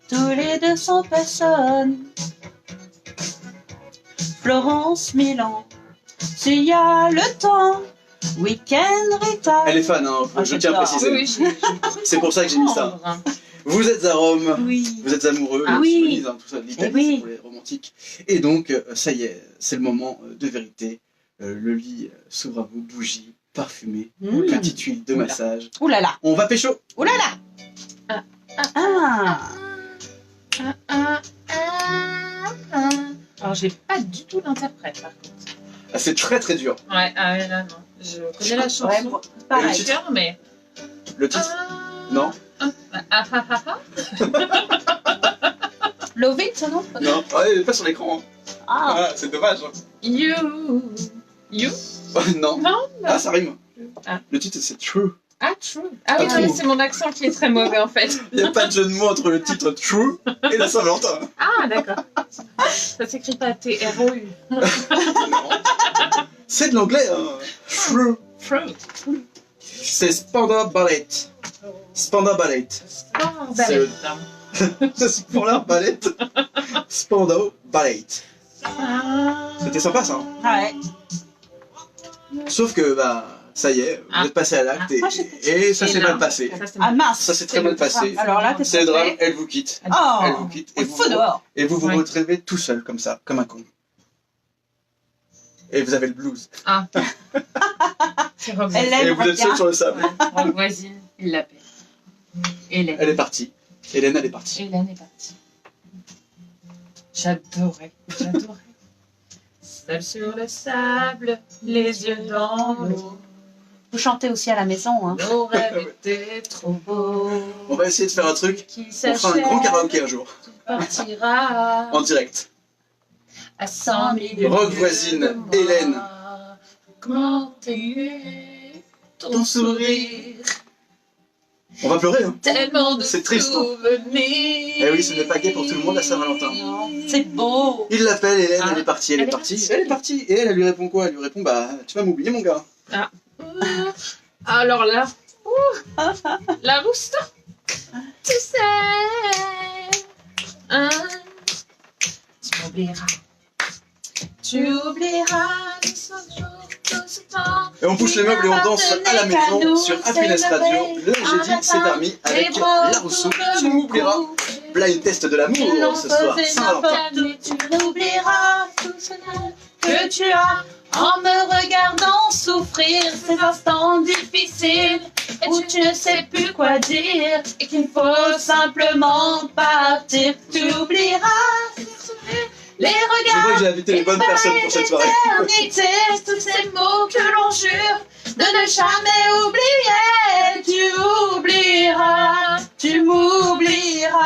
Tous les 200 personnes. Florence, Milan. S'il y a le temps. Week-end Rita. Elle est fan, hein, Ah, je tiens à j'adore. préciser. Oui, C'est pour ça que j'ai mis ça. Vous êtes à Rome, Oui. vous êtes amoureux, Ah les oui. Venise, hein, tout ça, l'Italie, Eh oui. c'est pour les romantiques. Et donc, ça y est, c'est le moment de vérité. Le lit s'ouvre à vous, bougie, parfumée, Mmh. petite huile de Oula. massage. Ouh là là. On va pécho. Ouh là là. Ah. Alors, j'ai pas du tout l'interprète, par contre. Ah, c'est très très dur. Ouais, ah, ouais, là, non. Je connais la chanson. Ouais, moi, pareil. Le titre. Mais... Le titre Non. Love it, non? Non, ouais, il est pas sur l'écran. Hein. Ah. Ah, c'est dommage. Hein. You. Non. Non, Ah, ça rime. Ah. Le titre, c'est True. Ah, true. Ah oui, Pas oui, true. c'est mon accent qui est très mauvais, en fait. Il n'y a pas de jeu de mots entre le titre True et la Saint-Valentin. Ah, d'accord. Ça s'écrit pas T-R-O-U. Non. C'est de l'anglais, hein. True. Fruit. C'est Spandau Ballet. Spandau Ballet. Ballet. C'est Spandau Ballet. Spandau Ballet. Ah. C'était sympa, ça. Hein. Ouais. Sauf que, bah, ça y est, vous Ah. êtes passé à l'acte Ah, j'étais- et ça Et s'est là, mal passé. Ça, c'est Ah mince. Ça s'est très mal passé. Alors là, qu'est-ce C'est le qu'on drame, fait? elle vous quitte. Elle Oh. vous quitte Il faut dehors. et vous vous Ouais. retrouvez tout seul comme ça, comme un con. Et vous avez le blues. Ah. C'est Rogue Elle Voisine. Et vous êtes seul sur le sable. Ouais, Rogue Voisine, il l'appelle. Hélène. Elle est partie. Hélène, elle est partie. Hélène est partie. J'adorais. Seul sur le sable, les yeux dans l'eau. Vous chantez aussi à la maison, hein. Nos rêves étaient trop beaux. On va essayer de faire un truc. Qui On fera un grand karaoké un jour. partira En direct. à 100 000 Rogue Voisine, Hélène. Comment t'aimer Ton ton sourire. sourire. On va pleurer, hein. Tellement de C'est triste, hein. souvenirs. Eh oui, ce n'est pas gai pour tout le monde à Saint-Valentin. C'est beau. Il l'appelle, Hélène, Ah. elle est partie. Elle est partie. Et elle lui répond quoi? Elle lui répond, bah, tu vas m'oublier, mon gars. Alors là, la rousse, tu sais, hein, tu m'oublieras. Tu oublieras les jours, tout ce temps. Et on bouge les meubles et on danse à la maison sur Happiness Radio. Le jeudi, c'est permis avec La Rousseau. Tu m'oublieras. Blind test de l'amour ce soir. Saint-Valentin. Tu n'oublieras tout ce que tu as en me regardant souffrir ces instants difficiles où tu ne sais plus quoi dire et qu'il faut simplement partir. Tu oublieras les Je regards. vois que j'ai invité les bonnes personnes pour cette soirée. L'éternité, tous ces mots que l'on jure de ne jamais oublier. Tu oublieras, tu m'oublieras.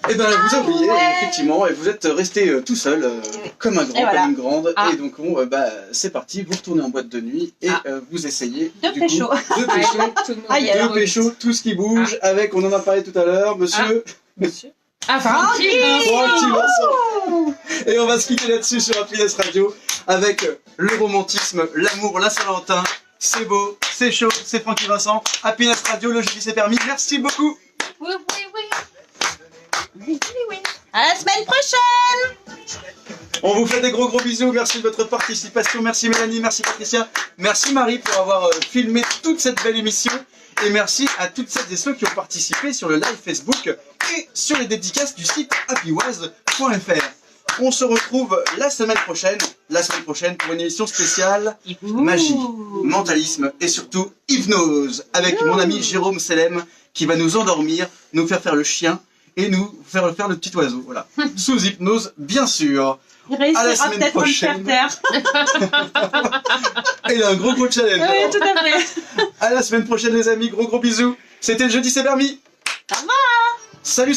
Eh ben, vous avez oublié, effectivement, et vous êtes resté tout seul, comme un grand, Et voilà. comme une grande. Ah. Et donc, c'est parti, vous retournez en boîte de nuit et vous essayez De du pécho. coup, de pécho, Aïe, de pécho, tout ce qui bouge, avec, on en a parlé tout à l'heure, monsieur. Ah, Francky, Francky Vincent. Et on va se quitter là-dessus sur Happiness Radio avec le romantisme, l'amour, la Saint-Valentin. C'est beau, c'est chaud, c'est Francky Vincent. Happiness Radio, le jeudi c'est permis. Merci beaucoup. oui. À la semaine prochaine. On vous fait des gros bisous. Merci de votre participation. Merci Mélanie, merci Patricia, merci Marie pour avoir filmé toute cette belle émission. Et merci à toutes celles et ceux qui ont participé sur le live Facebook et sur les dédicaces du site happywaz.fr. On se retrouve la semaine prochaine pour une émission spéciale magie, mentalisme et surtout hypnose avec mon ami Jérôme Selem qui va nous endormir, nous faire le chien et nous faire le petit oiseau. Voilà. Sous hypnose, bien sûr. Il À la réussira semaine peut-être à me faire prochaine. taire. Et il a un gros challenge. Oui, alors. tout à fait. À la semaine prochaine les amis, gros bisous. C'était le jeudi c'est permis. Au revoir. Salut.